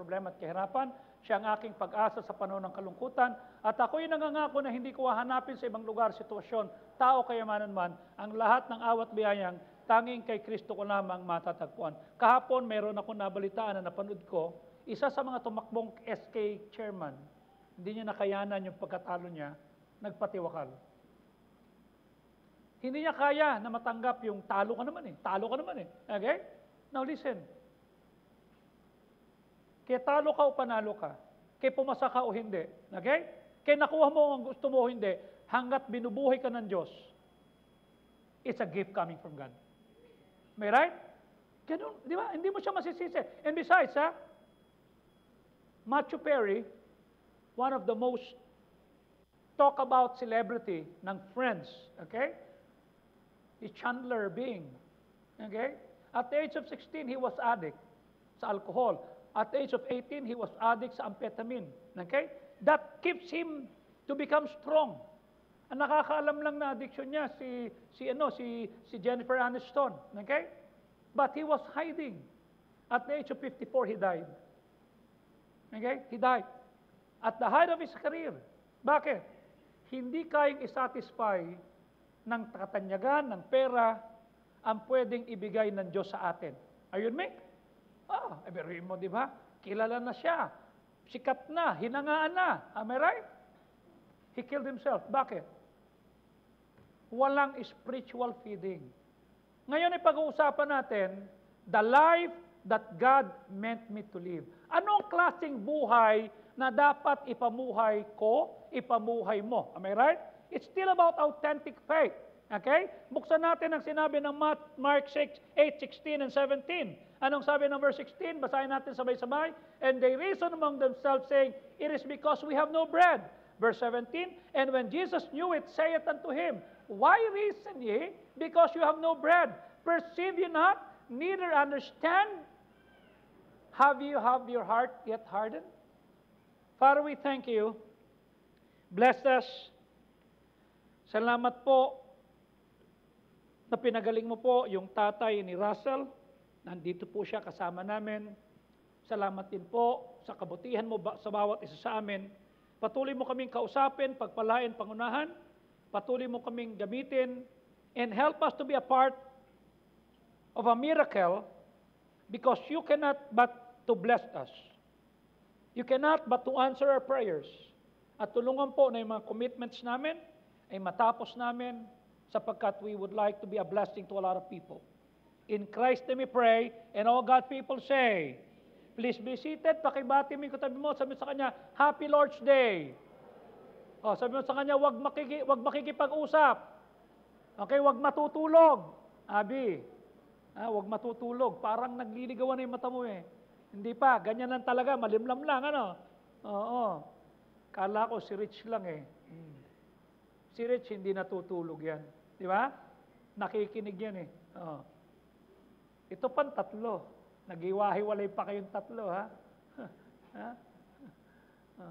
problema at kahirapan. Siya ang aking pag-asa sa panahon ng kalungkutan. At ako'y nangangako na hindi ko hahanapin sa ibang lugar, sitwasyon, tao, kayamanan man, ang lahat ng awat biyayang tanging kay Kristo ko lamang matatagpuan. Kahapon, meron ako nabalitaan na napanood ko, isa sa mga tumakbong SK chairman, hindi niya nakayanan yung pagkatalo niya, nagpatiwakal. Hindi niya kaya na matanggap yung talo ka naman eh. Talo ka naman eh. Okay? Now listen. Kaya talo ka o panalo ka. Kaya pumasa ka o hindi. Okay? Kaya nakuha mo ang gusto mo o hindi. Hanggat binubuhay ka ng Diyos, it's a gift coming from God. May right? Ganun, di ba? Hindi mo siya masisisi. And besides, Matthew Perry, one of the most talk about celebrity ng Friends, okay? Is Chandler Bing. Okay? At the age of 16, he was addict sa alcohol. At the age of 18, he was addict sa amphetamine. Okay? That keeps him to become strong. Ang nakakaalam lang na addiction niya si Jennifer Aniston. Okay? But he was hiding. At the age of 54, he died. Okay? He died. At the height of his career. Bakit? Hindi kayang isatisfy ng katanyagan, ng pera, ang pwedeng ibigay ng Diyos sa atin. Ayun, me? Biruin mo, di ba? Kilala na siya. Sikat na, hinangaan na. Am I right? He killed himself. Bakit? Walang spiritual feeding. Ngayon ay pag-uusapan natin, the life that God meant me to live. Anong klaseng buhay na dapat ipamuhay ko, ipamuhay mo? Am I right? It's still about authentic faith. Okay? Buksan natin ang sinabi ng Mark 8:16 and 17. Anong sabi ng verse 16? Basahin natin sabay-sabay. And they reasoned among themselves, saying, it is because we have no bread. Verse 17, and when Jesus knew it, saith unto him, why reason ye? Because you have no bread. Perceive ye not, neither understand? Have you your heart yet hardened? Father, we thank you. Bless us. Salamat po na pinagaling mo po yung tatay ni Russell. Nandito po siya kasama namin. Salamat din po sa kabutihan mo sa bawat isa sa amin. Patuloy mo kaming kausapin, pagpalain, pangunahan. Patuloy mo kaming gamitin. And help us to be a part of a miracle because you cannot but to bless us. You cannot but to answer our prayers. At tulungan po na yung mga commitments namin ay matapos namin sapagkat we would like to be a blessing to a lot of people. In Christ name we pray, and all God's people say, please be seated, pakibati mo yung katabi mo, sabi mo sa kanya, Happy Lord's Day. Sabi mo sa kanya, wag makikipag-usap. Okay, wag matutulog. Abi, wag matutulog. Parang nagliligawan na yung mata mo eh. Hindi pa, ganyan lang talaga, malimlam lang, ano? Oo. Kala ko si Rich lang eh. Si Rich hindi natutulog yan. Di ba? Nakikinig yan eh. Ito pang tatlo. Nag-iwahiwalay pa kayong tatlo, ha?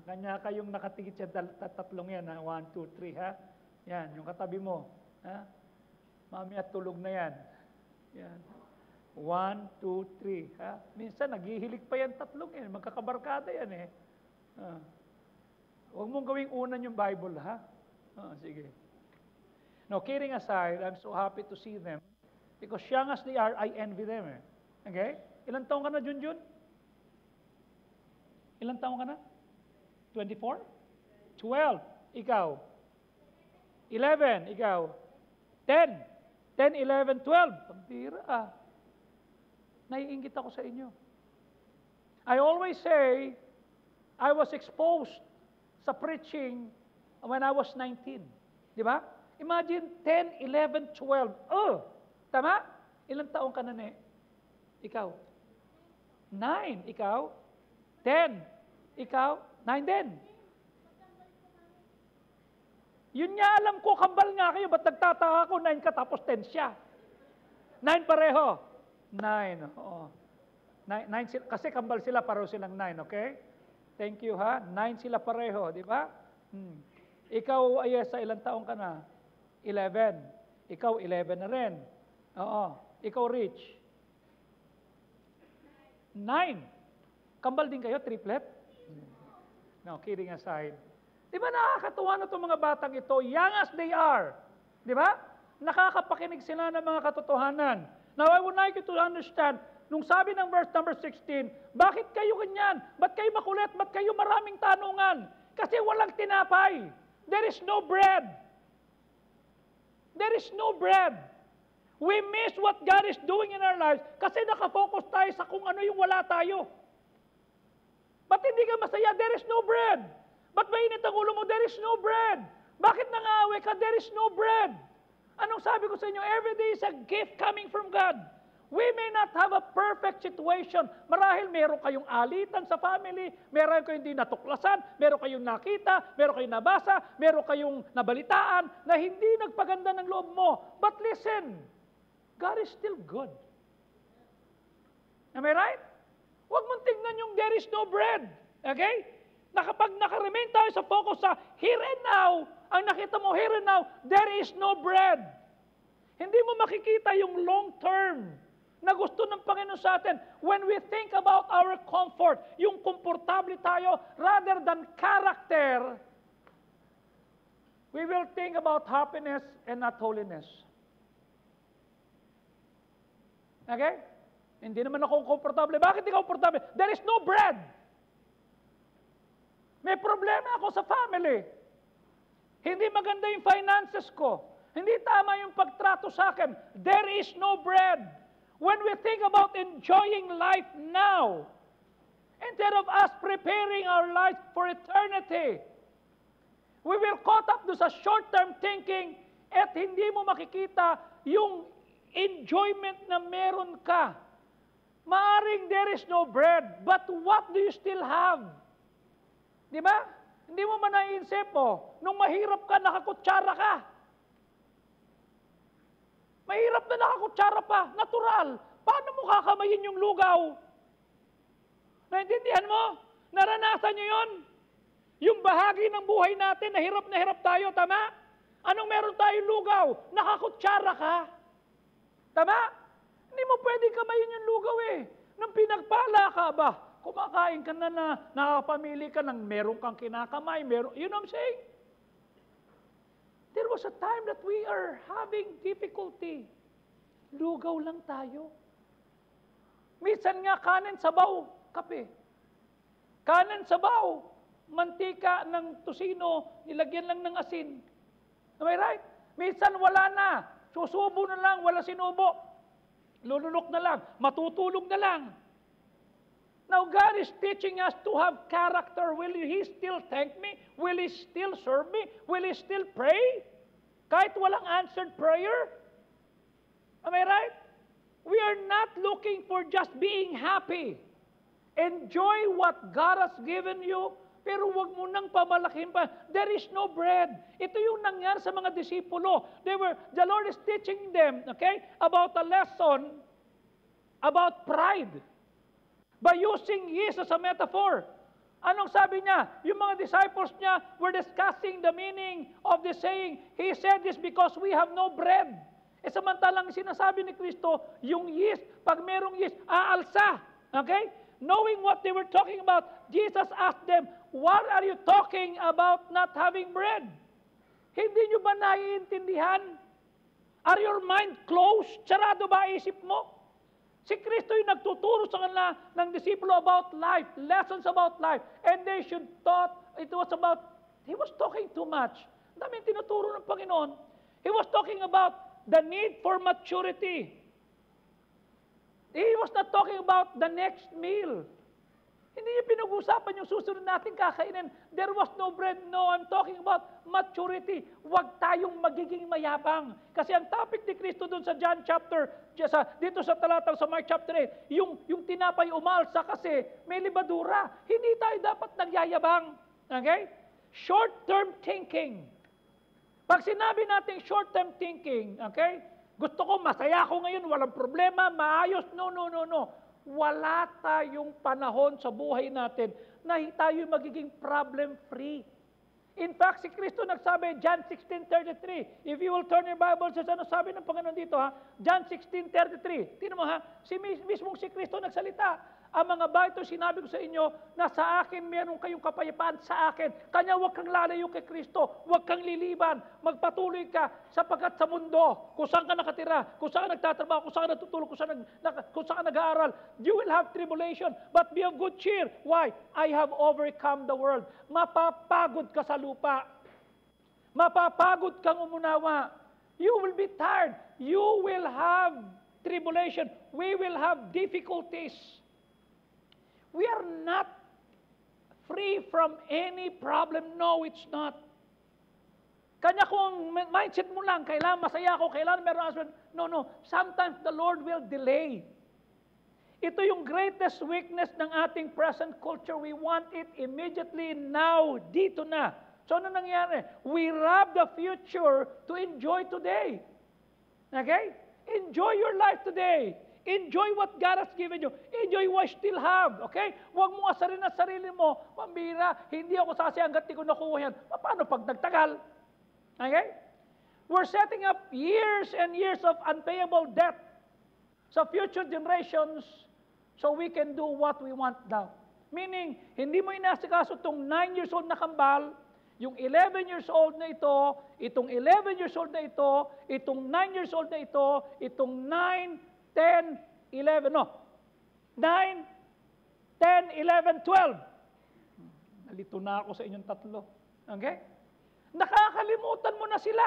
Kanya kayong nakatigit sa tatlong yan, ha? 1, 2, 3, ha? Yan, yung katabi mo. Ha? Mami at tulog na yan. Yan. 1, 2, 3, ha? Minsan, naghihilig pa yan tatlong yan. Magkakabarkada yan, eh. Huwag mong gawing unan yung Bible, ha? Sige. No, kidding aside, I'm so happy to see them because young as they are, I envy them. Okay? Ilang taong ka na, Junjun? Ilang taong ka na? 24? 12. Ikaw? 11. Ikaw? 10. 10, 11, 12. Pambira. Naiingit ako sa inyo. I always say, I was exposed sa preaching when I was 19. Di ba? Imagine 10, 11, 12. Tama? Ilang taong ka na, ne? Ikaw? 9. Ikaw? 10. Ikaw? 9 din. Yun nga alam ko, kambal nga kayo. Ba't nagtataka ako? 9 ka tapos 10 siya. 9 pareho. 9. Oo. 9 kasi kambal sila, pareho silang 9. Okay? Thank you, ha? 9 sila pareho. Di ba? Ikaw, Ayesa, ilang taong ka na? 11. Ikaw, 11 na rin. Oo. Ikaw, Rich. 9. Kambal din kayo, triplet? No, kidding aside. Di ba nakakatuwa na itong mga batang ito, young as they are? Di ba? Nakakapakinig sila ng mga katotohanan. Now, I would like you to understand, nung sabi ng verse number 16, bakit kayo ganyan? Ba't kayo makulit? Ba't kayo maraming tanungan? Kasi walang tinapay. There is no bread. There is no bread. We miss what God is doing in our lives kasi nakafocus tayo sa kung ano yung wala tayo. Ba't hindi ka masaya? There is no bread. Ba't mainit ang ulo mo? There is no bread. Bakit nangaaway ka? There is no bread. Anong sabi ko sa inyo? Every day is a gift coming from God. We may not have a perfect situation. Marahil meron kayong alitan sa family, meron kayong hindi natuklasan, meron kayong nakita, meron kayong nabasa, meron kayong nabalitaan na hindi nagpaganda ng loob mo. But listen, God is still good. Am I right? Huwag mong tingnan yung there is no bread. Okay? Kapag nakaremain tayo sa focus sa here and now, ang nakita mo here and now, there is no bread. Hindi mo makikita yung long term na gusto ng Panginoon sa atin. When we think about our comfort, yung komportable tayo, rather than character, we will think about happiness and not holiness. Okay? Hindi naman ako komportable. Bakit hindi ka komportable? There is no bread. May problema ako sa family. Hindi maganda yung finances ko. Hindi tama yung pagtrato sa akin. There is no bread. When we think about enjoying life now, instead of us preparing our lives for eternity, we will caught up to sa short-term thinking at hindi mo makikita yung enjoyment na meron ka. Maaring there is no bread, but what do you still have? Di ba? Hindi mo man naiisip mo, nung mahirap ka, nakakutsara ka. Mahirap na nakakutsara pa, natural. Paano mo kakamayin yung lugaw? Naintindihan mo? Naranasan nyo yun? Yung bahagi ng buhay natin, na hirap tayo, tama? Anong meron tayong lugaw? Nakakutsara ka. Tama? Hindi mo pwedeng kamayin yung lugaw eh. Nung pinagpala ka ba, kumakain ka na nakakapamili ka ng meron kang kinakamay, you know what I'm saying? There was a time that we are having difficulty. Lugaw lang tayo. Minsan nga kanin, sabaw, kape. Kanin, sabaw, mantika ng tusino, nilagyan lang ng asin. Am I right? Minsan wala na. Susubo na lang, wala sinubo. Lulunok na lang, matutulog na lang. Now, God is teaching us to have character. Will He still thank me? Will He still serve me? Will He still pray? Kahit walang answered prayer? Am I right? We are not looking for just being happy. Enjoy what God has given you, pero wag mo nang pamalakin pa. There is no bread. Ito yung nangyari sa mga disipulo. The Lord is teaching them, okay, about a lesson about pride. By using yeast as a metaphor. Anong sabi niya? Yung mga disciples niya were discussing the meaning of the saying, He said this because we have no bread. E samantalang sinasabi ni Kristo, yung yeast, pag merong yeast, aalsa. Okay? Knowing what they were talking about, Jesus asked them, what are you talking about not having bread? Hindi nyo ba naiintindihan? Are your mind closed? Sarado ba isip mo? Si Kristo yung nagtuturo sa kanila ng disipulo about life, lessons about life. And they should thought, He was talking too much. Ang daming tinuturo ng Panginoon. He was talking about the need for maturity. He was not talking about the next meal. Hindi niya pinag-usapan yung susunod natin kakainin. There was no bread. No, I'm talking about maturity. Huwag tayong magiging mayabang. Kasi ang topic ni Kristo dun sa John chapter, dito sa talatang sa Mark chapter 8, yung tinapay umalsa kasi may libadura. Hindi tayo dapat nagyayabang. Okay? Short-term thinking. Pag sinabi natin short-term thinking, okay? Gusto ko, masaya ako ngayon, walang problema, maayos. No. Wala tayong panahon sa buhay natin na tayo magiging problem-free. In fact, si Kristo nagsabi, John 16:33. If you will turn your Bible, ano sabi ng Panginoon dito ha? John 16:33. Tingnan mo ha, mismong si Kristo nagsalita. Ang mga bagay ito, sinabi ko sa inyo, na sa akin meron kayong kapayapaan sa akin. Kanya huwag kang lalayo kay Kristo, huwag kang liliban, magpatuloy ka, sapagkat sa mundo, kung saan ka nakatira, kung saan ka nagtatrabaho, kung saan ka natutulog, kung saan ka nag-aaral, you will have tribulation, but be of good cheer. Why? I have overcome the world. Mapapagod ka sa lupa. Mapapagod kang umunawa. You will be tired. You will have tribulation. We will have difficulties. We are not free from any problem. No, it's not. Kanya kung mindset mo lang, kailangan masaya ako, kailangan meron husband. No. Sometimes the Lord will delay. Ito yung greatest weakness ng ating present culture. We want it immediately now, dito na. So ano nangyari? We rob the future to enjoy today. Okay? Enjoy your life today. Enjoy what God has given you. Enjoy what you still have. Okay? Huwag mo asarin na sarili mo. Pambira, hindi ako sasaya hanggat di ko nakuha yan. Paano pag nagtagal? Okay? We're setting up years and years of unpayable debt sa future generations so we can do what we want now. Meaning, hindi mo inasikaso itong 9 years old na kambal, yung 11 years old na ito, itong 11 years old na ito, itong 9 years old na ito, itong 9, 10, 11, no. 9, 10, 11, 12. Nalito na ako sa inyong tatlo. Okay? Nakakalimutan mo na sila.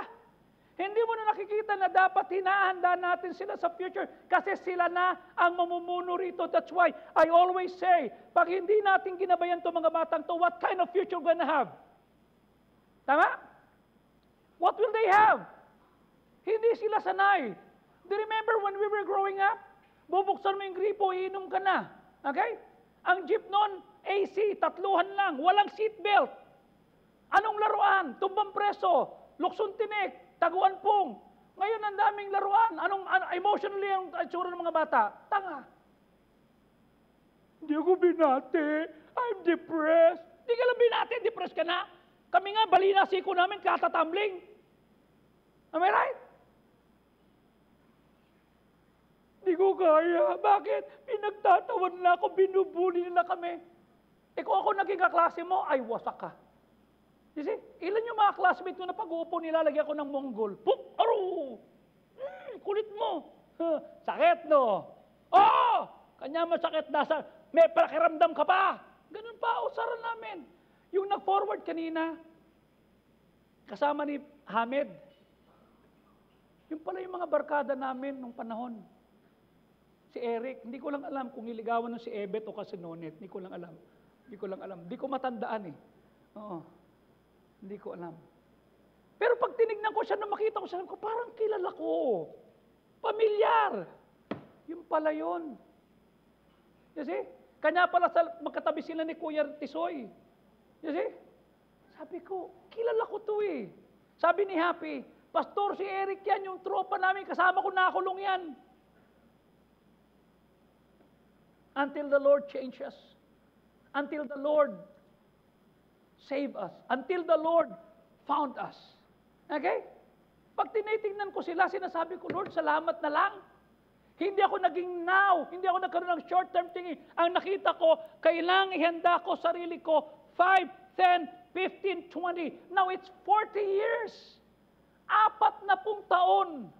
Hindi mo na nakikita na dapat hinahanda natin sila sa future kasi sila na ang mamumuno rito. That's why I always say, pag hindi natin ginabayan to mga batang to, what kind of future we're gonna have? Tama? What will they have? Hindi sila sanay. Do you remember when we were growing up? Bubuksan mo yung gripo, iinom ka na. Okay? Ang jeep noon, AC, tatluhan lang, walang seatbelt. Anong laruan? Tumbang preso, luksong tinik, taguan pong. Ngayon ang daming laruan. Emotionally ang itsura ng mga bata? Tanga. Hindi ako binati. I'm depressed. Hindi ka lang binati, depressed ka na. Kami nga, balina siko namin, katatambling. Am I right? Hindi ko kaya. Bakit? Pinagtatawan na ako, binubuli nila kami. Kung ako naging kaklase mo, ay wasak ka. You see? Ilan yung mga classmate ko na pag-uupo, nilalagyan ko ng Mongol. Puk! Aro! Kulit mo. Sakit, no? Oh! Kanya masakit. May pakiramdam ka pa. Ganun pa, usaran namin. Yung nag-forward kanina, kasama ni Hamed, yung pala yung mga barkada namin nung panahon. Si Eric, hindi ko lang alam kung niligawan ng si Ebet o kasi Nonet. Hindi ko lang alam. Hindi ko matandaan eh. Oo. Hindi ko alam. Pero pag tinignan ko siya, na makita ko siya, parang kilala ko. Pamilyar. Yung pala yun. You see? Kanya pala magkatabi sila ni Kuya Tisoy. You see? Sabi ko, kilala ko to eh. Sabi ni Happy, Pastor, si Eric yan, yung tropa namin, kasama ko nakulong yan. Until the Lord change us. Until the Lord save us. Until the Lord found us. Okay? Pag tinitingnan ko sila, sinasabi ko, Lord, salamat na lang. Hindi ako naging now. Hindi ako nagkaroon ng short-term thinking. Ang nakita ko, kailangang ihanda ko sarili ko 5, 10, 15, 20. Now it's 40 years. 40 taon.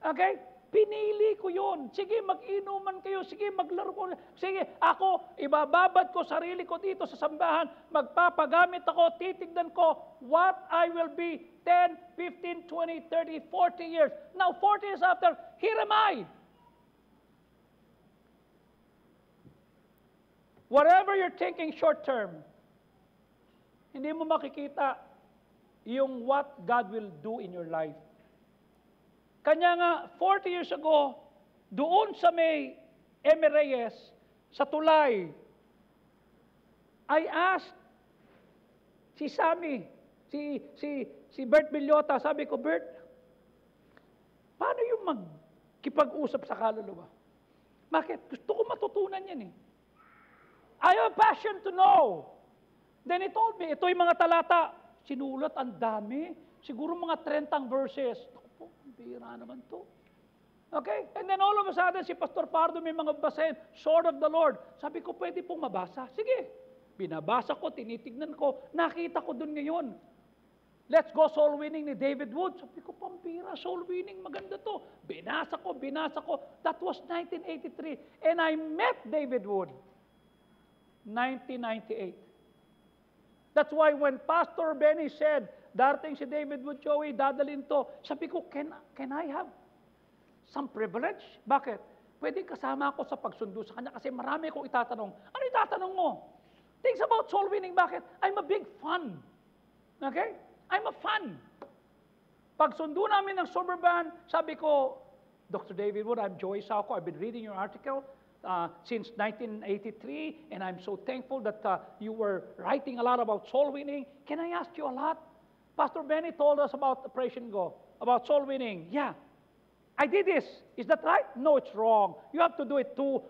Okay? Pinili ko yun. Sige, mag-inuman kayo. Sige, maglaro ko. Sige, ako, ibababad ko sarili ko dito sa sambahan. Magpapagamit ako, titignan ko what I will be 10, 15, 20, 30, 40 years. Now, 40 years after, here am I. Whatever you're thinking short term, hindi mo makikita yung what God will do in your life. Kanya nga, 40 years ago, doon sa may Emereyes, sa Tulay, I asked si Sammy, si Bert Villota, sabi ko, Bert, paano yung magkipag-usap sa kaluluwa? Bakit? Gusto ko matutunan yan eh. I have a passion to know. Then he told me, ito yung mga talata. Sinulat, ang dami. Siguro mga 30 verses. Bira naman to. Okay? And then all of a sudden, si Pastor Pardo may mga basahin, Sword of the Lord. Sabi ko, pwede pong mabasa. Sige. Binabasa ko, tinitignan ko, nakita ko dun ngayon. Let's go soul winning ni David Wood. Sabi ko, pampira, soul winning, maganda to. Binasa ko. That was 1983. And I met David Wood. 1998. That's why when Pastor Benny said, darating si David Wood, Joey, dadalhin to. Sabi ko, can I have some privilege? Bakit? Pwede kasama ako sa pagsundo sa kanya kasi marami akong itatanong. Ano itatanong mo? Things about soul winning. Bakit? I'm a big fan. Okay? I'm a fan. Pagsundo namin ng summer band, sabi ko, Dr. David Wood, I'm Joey Sauco. I've been reading your article since 1983, and I'm so thankful that you were writing a lot about soul winning. Can I ask you a lot? Pastor Benny told us about Operation Go, about soul winning. Yeah. I did this. Is that right? No, it's wrong. You have to do it two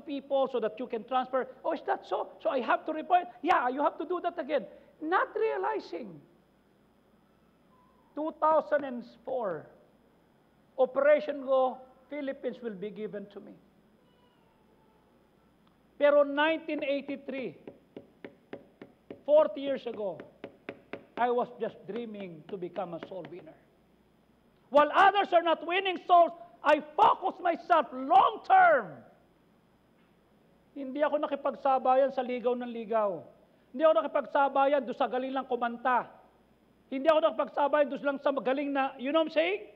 people so that you can transfer. Oh, is that so? So I have to report? Yeah, you have to do that again. Not realizing. 2004, Operation Go, Philippines will be given to me. Pero 1983, 40 years ago, I was just dreaming to become a soul winner. While others are not winning souls, I focus myself long term. Hindi ako nakipagsabayan sa ligaw ng ligaw. Hindi ako nakipagsabayan doon sa galing lang kumanta. Hindi ako nakipagsabayan doon lang sa galing na, you know what I'm saying?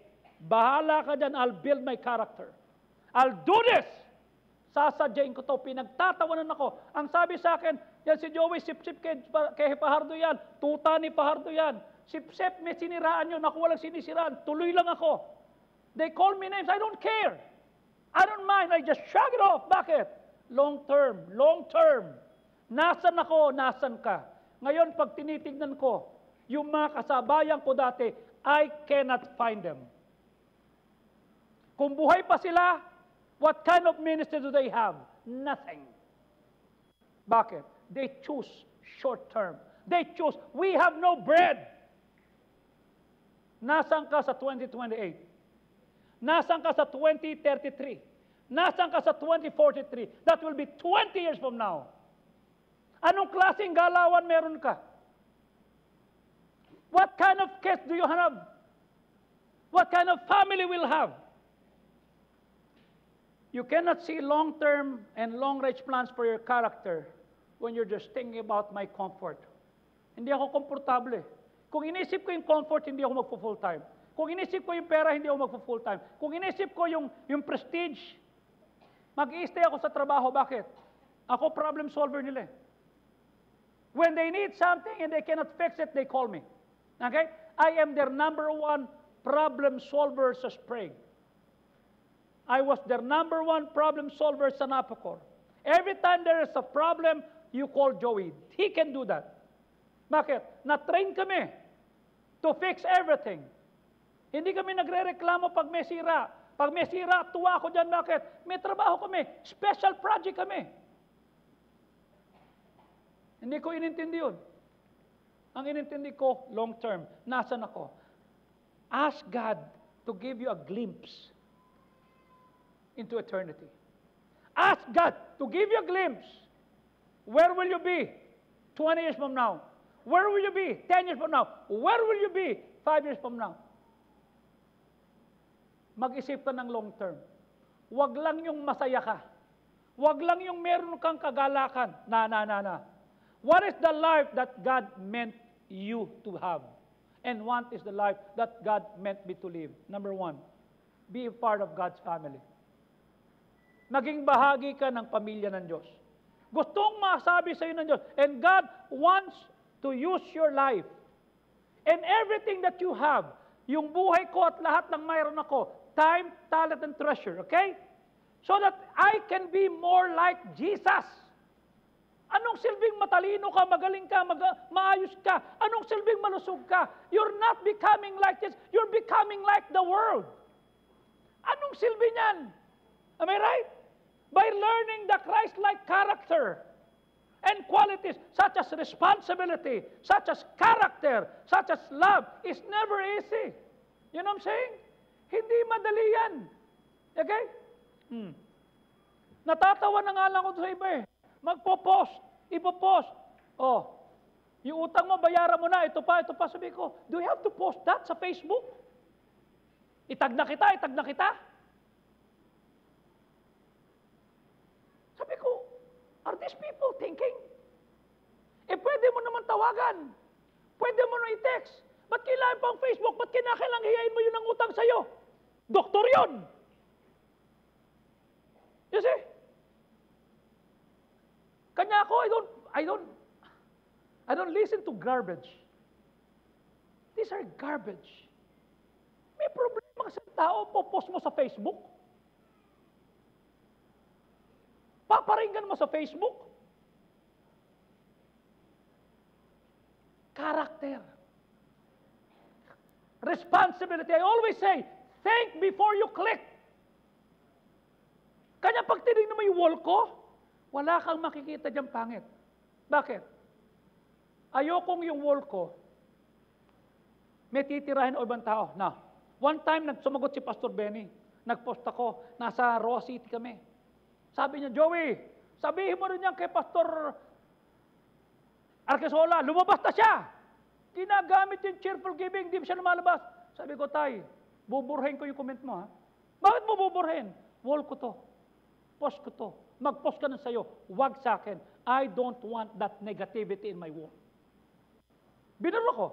Bahala ka dyan, I'll build my character. I'll do this. Sasadyain ko to, pinagtatawanan ako. Ang sabi sa akin, yan si Joey, sip-sip kay Pahardo yan, tuta ni Pahardo yan. Sip-sip, may siniraan yun, ako walang sinisiraan, tuloy lang ako. They call me names, I don't care. I don't mind, I just shrug it off. Bakit? Long term. Nasan ako, nasan ka? Ngayon, pag tinitignan ko, yung mga kasabayan ko dati, I cannot find them. Kung buhay pa sila, what kind of ministry do they have? Nothing. Bakit? They choose short term. They choose, we have no bread. Nasaan ka sa 2028? Nasaan ka sa 2033? Nasaan ka sa 2043? That will be 20 years from now. Anong klaseng galawan meron ka? What kind of kids do you have? What kind of family will have? You cannot see long-term and long-range plans for your character when you're just thinking about my comfort. Hindi ako komportable. Kung inisip ko yung comfort, hindi ako magpo-full time. Kung inisip ko yung pera, hindi ako magpo-full time. Kung inisip ko yung prestige, mag-i-stay ako sa trabaho. Bakit? Ako problem solver nila. When they need something and they cannot fix it, they call me. Okay? I am their number one problem solver sa Spring. I was their number one problem solver sa Napocor. Every time there is a problem, you call Joey. He can do that. Bakit? Na-train kami to fix everything. Hindi kami nagre-reklamo pag may sira. Pag may sira, tuwa ako dyan. Bakit? May trabaho kami. Special project kami. Hindi ko inintindi yun. Ang inintindi ko, long term. Nasaan ako? Ask God to give you a glimpse into eternity. Ask God to give you a glimpse. Where will you be 20 years from now? Where will you be 10 years from now? Where will you be 5 years from now? Mag-isip ka ng long term. Huwag lang yung masaya ka. Huwag lang yung meron kang kagalakan. What is the life that God meant you to have? And what is the life that God meant me to live? Number one, be a part of God's family. Maging bahagi ka ng pamilya ng Diyos. Gustong masabi sa iyo ng Diyos. And God wants to use your life. And everything that you have, yung buhay ko at lahat ng mayroon ako, time, talent, and treasure, okay? So that I can be more like Jesus. Anong silbing matalino ka, magaling ka, maayos ka? Anong silbing malusog ka? You're not becoming like this. You're becoming like the world. Anong silbi niyan? Am I right? By learning the Christ-like character and qualities such as responsibility, such as character, such as love, is never easy. You know what I'm saying? Hindi madali yan. Okay? Natatawa na nga lang ako sa iba eh. Magpo-post, ipo-post. Oh, yung utang mo, bayaran mo na, ito pa. Sabi ko, do you have to post that sa Facebook? Itag na kita. Sabi ko, are these people thinking? Pwede mo naman tawagan. Pwede mo na i-text. Ba't kailangan pang Facebook? Ba't kinakailangan hiyain mo yun ang utang sa'yo? Doktor yun. You see? Kanya ako, I don't listen to garbage. These are garbage. May problema kasi tao, popost mo sa Facebook. Paparinggan mo sa Facebook. Character. Responsibility. I always say, think before you click. Kanya pag tinignan mo yung wall ko, wala kang makikita dyan pangit. Bakit? Ayokong yung wall ko, may titirahin o ibang tao. Now, one time, sumagot si Pastor Benny. Nagpost ako, nasa Roa City kami. Sabi niya, Joey, sabihin mo rin yan kay Pastor Arquesola, lumabas na siya. Ginagamit yung cheerful giving, di siya lumalabas. Sabi ko, Tay, buburhin ko yung comment mo, ha? Bakit mo buburhin? Wall ko to. Post ko to. Mag-post ka na sa'yo. Huwag sa akin. I don't want that negativity in my wall. Binuro ko.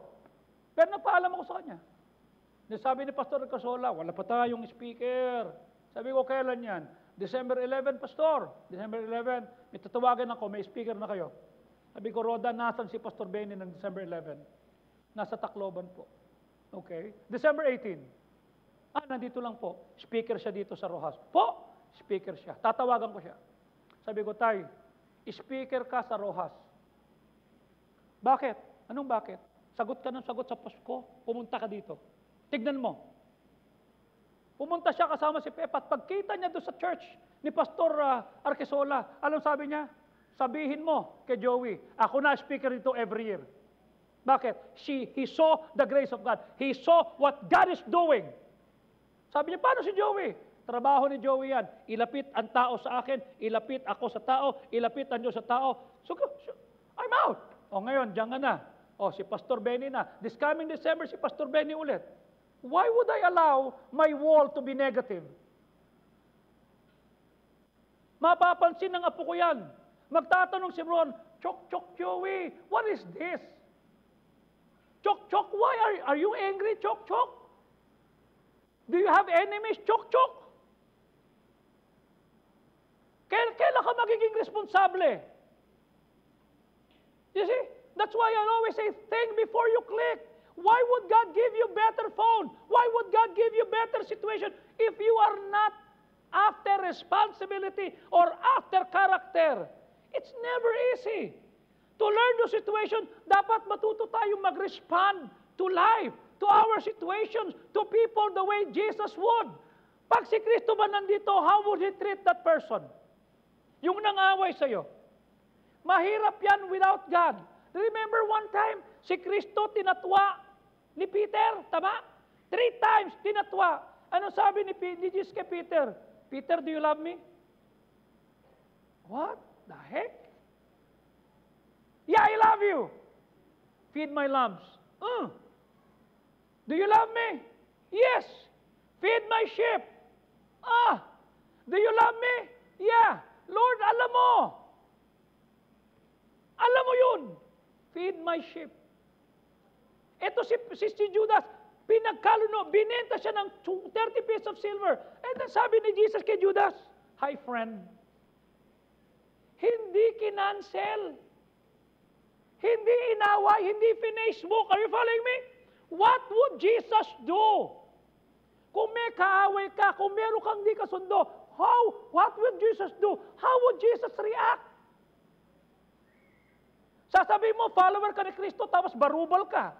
Pero nagpaalam ako sa kanya. Sabi ni Pastor Arquesola, wala pa tayong speaker. Sabi ko, kailan yan? December 11, Pastor. December 11, may tatawagan ako, may speaker na kayo. Sabi ko, Roda, nasan si Pastor Benny ng December 11? Nasa Tacloban po. Okay. December 18. Nandito lang po. Speaker siya dito sa Rojas. Po, speaker siya. Tatawagan ko siya. Sabi ko, Tay, speaker ka sa Rojas. Bakit? Anong bakit? Sagot ka ng sagot sa Pasko, pumunta ka dito. Tignan mo. Pumunta siya kasama si Pepa at pagkita niya doon sa church ni Pastor Arquesola, anong sabi niya? Sabihin mo kay Joey, ako na speaker dito every year. Bakit? He saw the grace of God. He saw what God is doing. Sabi niya, paano si Joey? Trabaho ni Joey yan. Ilapit ang tao sa akin, ilapit ako sa tao, ilapit ang Diyos sa tao. So, I'm out. O ngayon, diyan ka na. O, si Pastor Benny na. This coming December, si Pastor Benny ulit. Why would I allow my wall to be negative? Mapapansin ng apo ko yan. Magtatanong si Ron, Chok, Joey, what is this? Chok, why are you angry, Chok? Do you have enemies, Chok? Kailan ka magiging responsable? You see? That's why I always say, think before you click. Why would God give you better phone? Why would God give you better situation if you are not after responsibility or after character? It's never easy. To learn the situation, dapat matuto tayong mag-respond to life, to our situations, to people the way Jesus would. Pag si Kristo ba nandito, how would He treat that person? Yung nang-away sa'yo. Mahirap yan without God. Remember one time, si Kristo tinatwa ni Peter, tama? 3 times tinatwa. Ano sabi ni Jesus kay Peter? Peter, do you love me? What the heck? Yeah, I love you. Feed my lambs. Do you love me? Yes. Feed my sheep. Do you love me? Yeah. Lord, alam mo. Alam mo yun. Feed my sheep. Ito si Judas, pinagkaluno, binenta siya ng 30 pieces of silver. And then sabi ni Jesus kay Judas, hi friend, hindi kinansel, hindi inaway, hindi Facebook. Are you following me? What would Jesus do? Kung may kaaway ka, kung meron kang di kasundo, what would Jesus do? How would Jesus react? Sasabihin mo, follower ka ni Kristo, tapos barubal ka.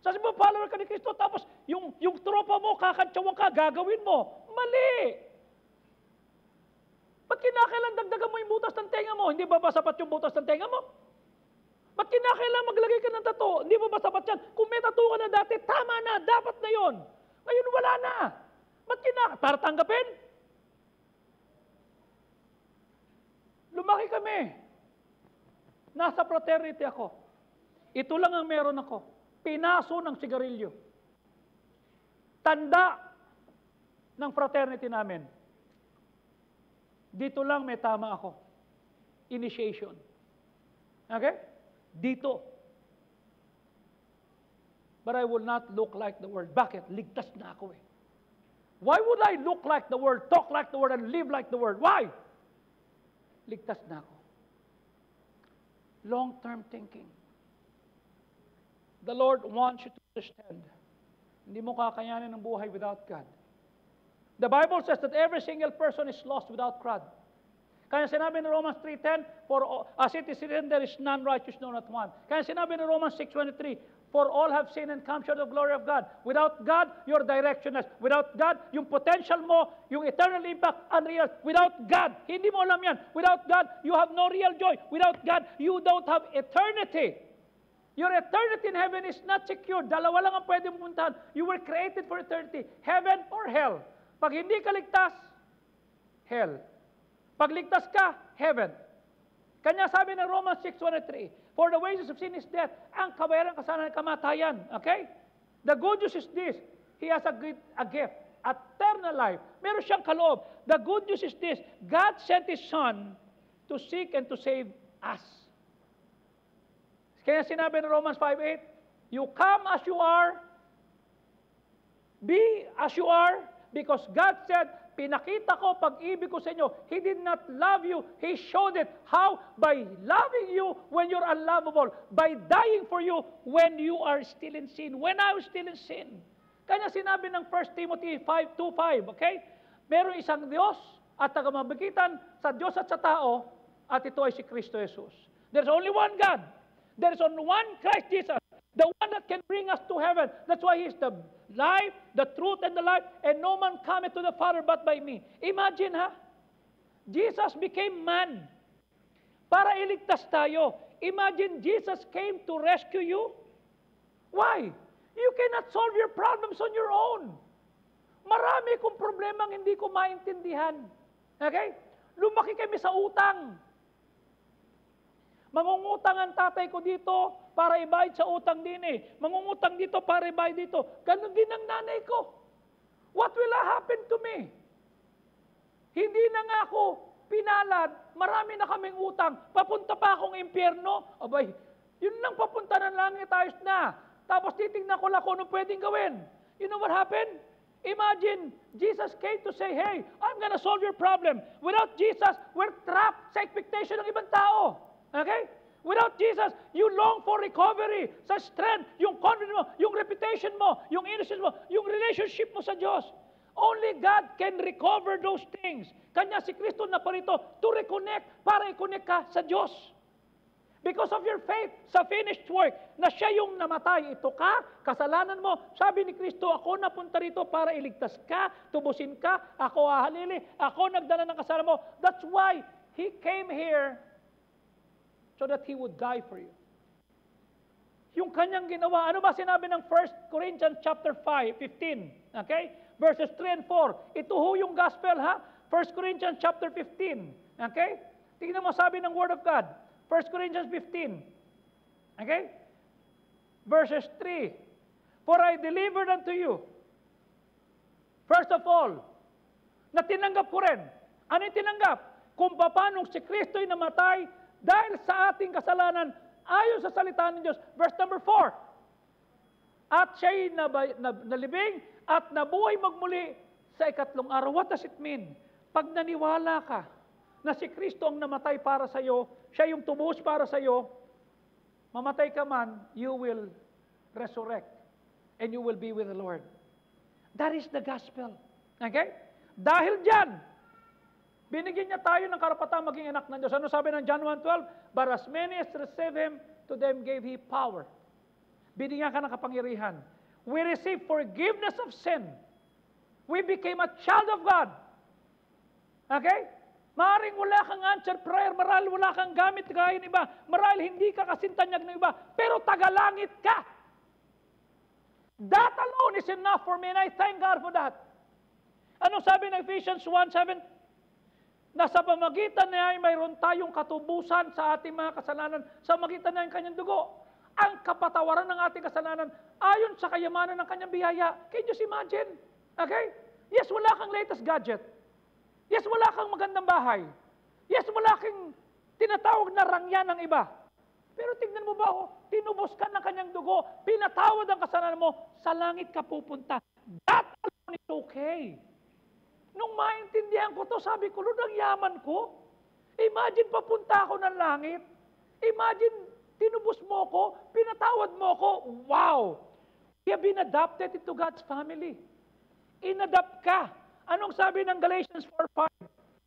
Sasabihin mo, follower ka ni Kristo, tapos yung tropa mo, kakantsawang ka, gagawin mo. Mali! Ba't kinakailan dagdagan mo yung butas ng tenga mo? Hindi ba sapat yung butas ng tenga mo? Ba't kinakailan maglagay ka ng tattoo? Hindi ba sapat yan? Kung may tattoo ka na dati, tama na, dapat na yon. Ngayon wala na. Ba't para tanggapin? Lumaki kami. Nasa fraternity ako. Ito lang ang meron ako. Pinaso ng sigarilyo. Tanda ng fraternity namin. Dito lang may tama ako. Initiation. Okay? Dito. But I will not look like the world. Bakit? Ligtas na ako eh. Why would I look like the world, talk like the world, and live like the world? Why? Ligtas na ako. Long-term thinking. The Lord wants you to understand. Hindi mo kakayanin ng buhay without God. The Bible says that every single person is lost without God. Kaya sinabi ni Romans 3:10, for as it is written, there is none righteous, no not one. Kaya sinabi ni Romans 6:23, for all have sinned and come short of the glory of God. Without God, you're directionless. Without God, yung potential mo, yung eternal impact, unreal. Without God, hindi mo alam yan. Without God, you have no real joy. Without God, you don't have eternity. Your eternity in heaven is not secure. Dalawa lang ang pwede mong puntahan. You were created for eternity. Heaven or hell. Pag hindi ka ligtas, hell. Pag ligtas ka, heaven. Kanya sabi ng Romans 6:23, for the wages of sin is death. Ang kabayaran kasalanan ay kamatayan. Okay? The good news is this. He has a gift. Eternal life. Meron siyang kaloob. The good news is this. God sent His Son to seek and to save us. Kaya sinabi ng Romans 5:8, you come as you are, be as you are, because God said, pinakita ko pag-ibig ko sa inyo. He did not love you. He showed it. How? By loving you when you're unlovable. By dying for you when you are still in sin. When I was still in sin. Kanya sinabi ng 1 Timothy 5:2-5, okay? Merong isang Diyos at tagamagitan sa Diyos at sa tao, at ito ay si Kristo Jesus. There's only one God. There's only one Christ Jesus. The one that can bring us to heaven. That's why He is the life, the truth, and the life, and no man cometh to the Father but by me. Imagine ha? Jesus became man para iligtas tayo. Imagine Jesus came to rescue you. Why? You cannot solve your problems on your own. Marami kong problemang hindi ko maintindihan. Okay? Lumaki kami sa utang. Mangungutang ang tatay ko dito para ibayad sa utang din eh. Mangungutang dito para ibayad dito. Ganon din ang nanay ko. What will happen to me? Hindi na nga ako pinalad. Marami na kaming utang. Papunta pa akong impyerno. Abay, yun lang papunta ng langit, ayos na. Tapos titignan ko lang kung ano pwedeng gawin. You know what happened? Imagine, Jesus came to say, hey, I'm gonna solve your problem. Without Jesus, we're trapped sa expectation ng ibang tao. Okay? Without Jesus, you long for recovery, sa strength, yung confidence mo, yung reputation mo, yung innocence mo, yung relationship mo sa Diyos. Only God can recover those things. Kanya si Kristo na parito to reconnect, para i-connect ka sa Diyos. Because of your faith sa finished work, na siya yung namatay, ito ka, kasalanan mo. Sabi ni Kristo, ako napunta rito para iligtas ka, tubusin ka, ako ahalili, ako nagdala ng kasalanan mo. That's why He came here so that He would die for you. Yung kanyang ginawa, ano ba sinabi ng 1 Corinthians chapter 15? Okay? Verses 3 and 4. Ito ho yung gospel ha? 1 Corinthians chapter 15. Okay? Tingnan mo sabi ng Word of God. 1 Corinthians 15. Okay? Verses 3. For I delivered unto you, first of all, na tinanggap ko rin. Ano yung tinanggap? Kung paano si Kristo'y namatay dahil sa ating kasalanan, ayon sa salita ng Diyos. Verse number 4. At siya'y nalibing at nabuhay magmuli sa ikatlong araw. What does it mean? Pag naniwala ka na si Kristo ang namatay para sa iyo, siya yung tubos para sa iyo, mamatay ka man, you will resurrect and you will be with the Lord. That is the gospel. Okay? Dahil dyan, binigyan niya tayo ng karapatan maging anak ng Diyos. Ano sabi ng John 1:12? But as many as receive Him, to them gave He power. Binigyan ka ng kapangyarihan. We receive forgiveness of sin. We became a child of God. Okay? Maaaring wala kang answer prayer, marahil wala kang gamit gaya ng iba, marahil hindi ka kasintanyag ng iba, pero tagalangit ka. That alone is enough for me and I thank God for that. Ano sabi ng Ephesians 1:7? na sa pamagitan niya ay mayroon tayong katubusan sa ating mga kasalanan sa magitan ng kanyang dugo. Ang kapatawaran ng ating kasalanan ayon sa kayamanan ng kanyang biyaya. Can you just imagine? Okay? Yes, wala kang latest gadget. Yes, wala kang magandang bahay. Yes, wala kang tinatawag na rangya ng iba. Pero tingnan mo ba, tinubos ka ng kanyang dugo, pinatawad ang kasalanan mo, sa langit ka pupunta. That alone is okay. Nung maintindihan ko to, sabi ko, Lord, ang yaman ko. Imagine papunta ako ng langit. Imagine, tinubos mo ko, pinatawad mo ko. Wow! We have been adopted into God's family. Inadapt ka. Anong sabi ng Galatians 4:5?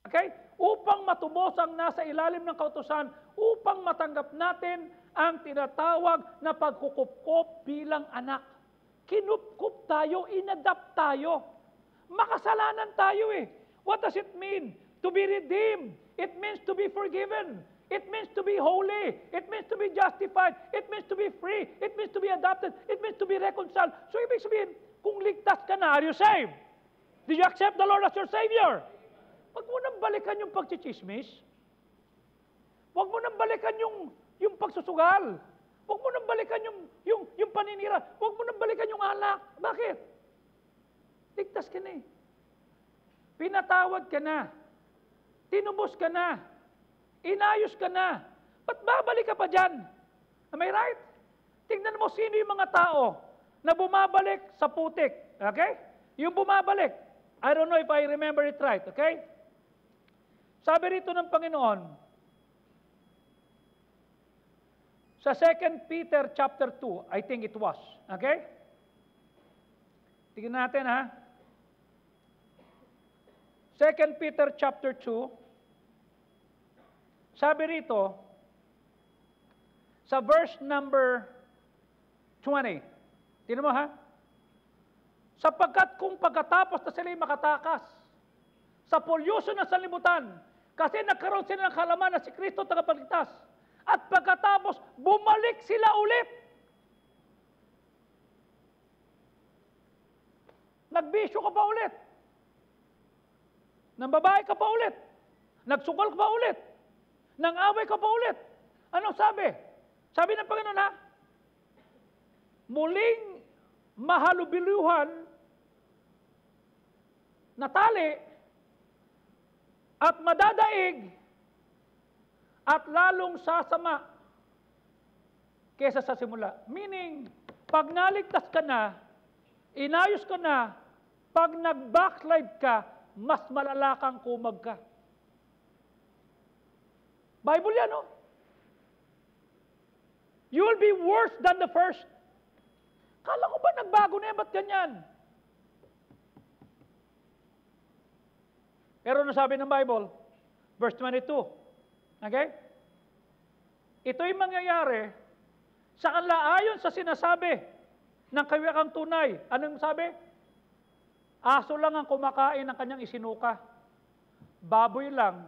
Okay? Upang matubos ang nasa ilalim ng kautusan, upang matanggap natin ang tinatawag na pagkukupkop bilang anak. Kinupkup tayo, inadapt tayo. Makasalanan tayo eh. What does it mean? To be redeemed. It means to be forgiven. It means to be holy. It means to be justified. It means to be free. It means to be adopted. It means to be reconciled. So ibig sabihin, kung ligtas ka na, are you saved? Did you accept the Lord as your Savior? Huwag mo nang balikan yung pagchichismis. Huwag mo nang balikan yung pagsusugal. Huwag mo nang balikan yung paninira. Huwag mo nang balikan yung alak. Bakit? Ligtas ka na eh. Pinatawad ka na. Tinubos ka na. Inayos ka na. Ba't babalik ka pa dyan? Am I right? Tingnan mo sino yung mga tao na bumabalik sa putik. Okay? Yung bumabalik. I don't know if I remember it right. Okay? Sabi rito ng Panginoon, sa 2 Peter chapter 2, I think it was. Okay? Tingnan natin ha. 2 Peter chapter 2, sabi rito, sa verse number 20, tingnan mo ha, sapagkat kung pagkatapos na sila'y makatakas sa pollution ng sanlibutan, kasi nagkaroon sila ng kalaman na si Kristo tagapagligtas, at pagkatapos bumalik sila ulit, nagbisyo ka pa ulit, nang babae ka pa ulit, nagsugal ka pa ulit, nang away ka pa ulit. Anong sabi? Sabi ng Panginoon ha, muling mahalubiluhan na tali at madadaig at lalong sasama kesa sa simula. Meaning, pag naligtas ka na, inayos ka na, pag nag-backslide ka, mas malala kang kumag ka. Bible yan, no? You will be worse than the first. Kala ko ba nagbago na yan? Ba't ganyan? Pero nasabi ng Bible, verse 22, okay? Ito'y mangyayari sa kanila ayon sa sinasabi ng kawiyakang tunay. Anong sabi? Aso lang ang kumakain ng kanyang isinuka. Baboy lang,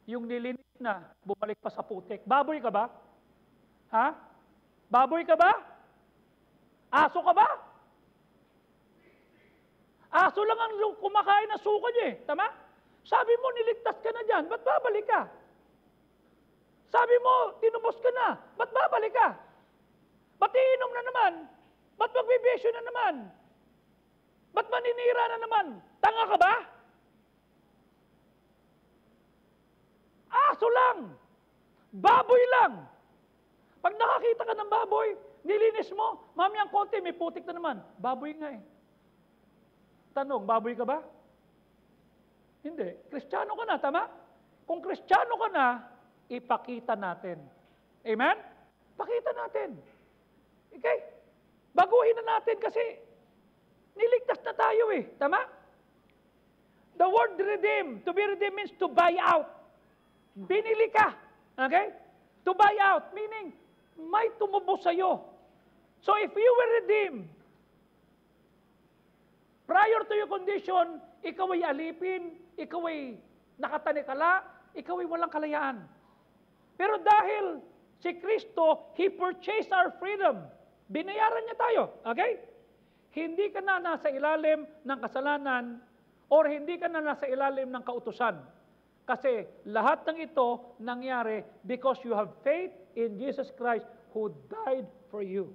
yung nilinis na, bumalik pa sa putik. Baboy ka ba? Ha? Baboy ka ba? Aso ka ba? Aso lang ang kumakain ng suka niya eh. Tama? Sabi mo, niligtas ka na dyan. Ba't babalik ka? Sabi mo, tinubos ka na. Ba't babalik ka? Ba't iinom na naman? Ba't magbibisyo na naman? Ba't maninira na naman? Tanga ka ba? Aso lang. Baboy lang. Pag nakakita ka ng baboy, nilinis mo, mami ang konti, may putik na naman. Baboy nga eh. Tanong, baboy ka ba? Hindi. Kristiyano ka na, tama? Kung Kristiyano ka na, ipakita natin. Amen? Pakita natin. Okay? Baguhin na natin kasi niligtas na tayo eh. Tama? The word redeem, to be redeemed means to buy out. Binili ka. Okay? To buy out, meaning may tumubos sa'yo. So if you were redeemed, prior to your condition, ikaw ay alipin, ikaw ay nakatanikala, ikaw ay walang kalayaan. Pero dahil si Kristo, He purchased our freedom. Binayaran niya tayo. Okay? Hindi ka na nasa ilalim ng kasalanan or hindi ka na nasa ilalim ng kautusan. Kasi lahat ng ito nangyari because you have faith in Jesus Christ who died for you.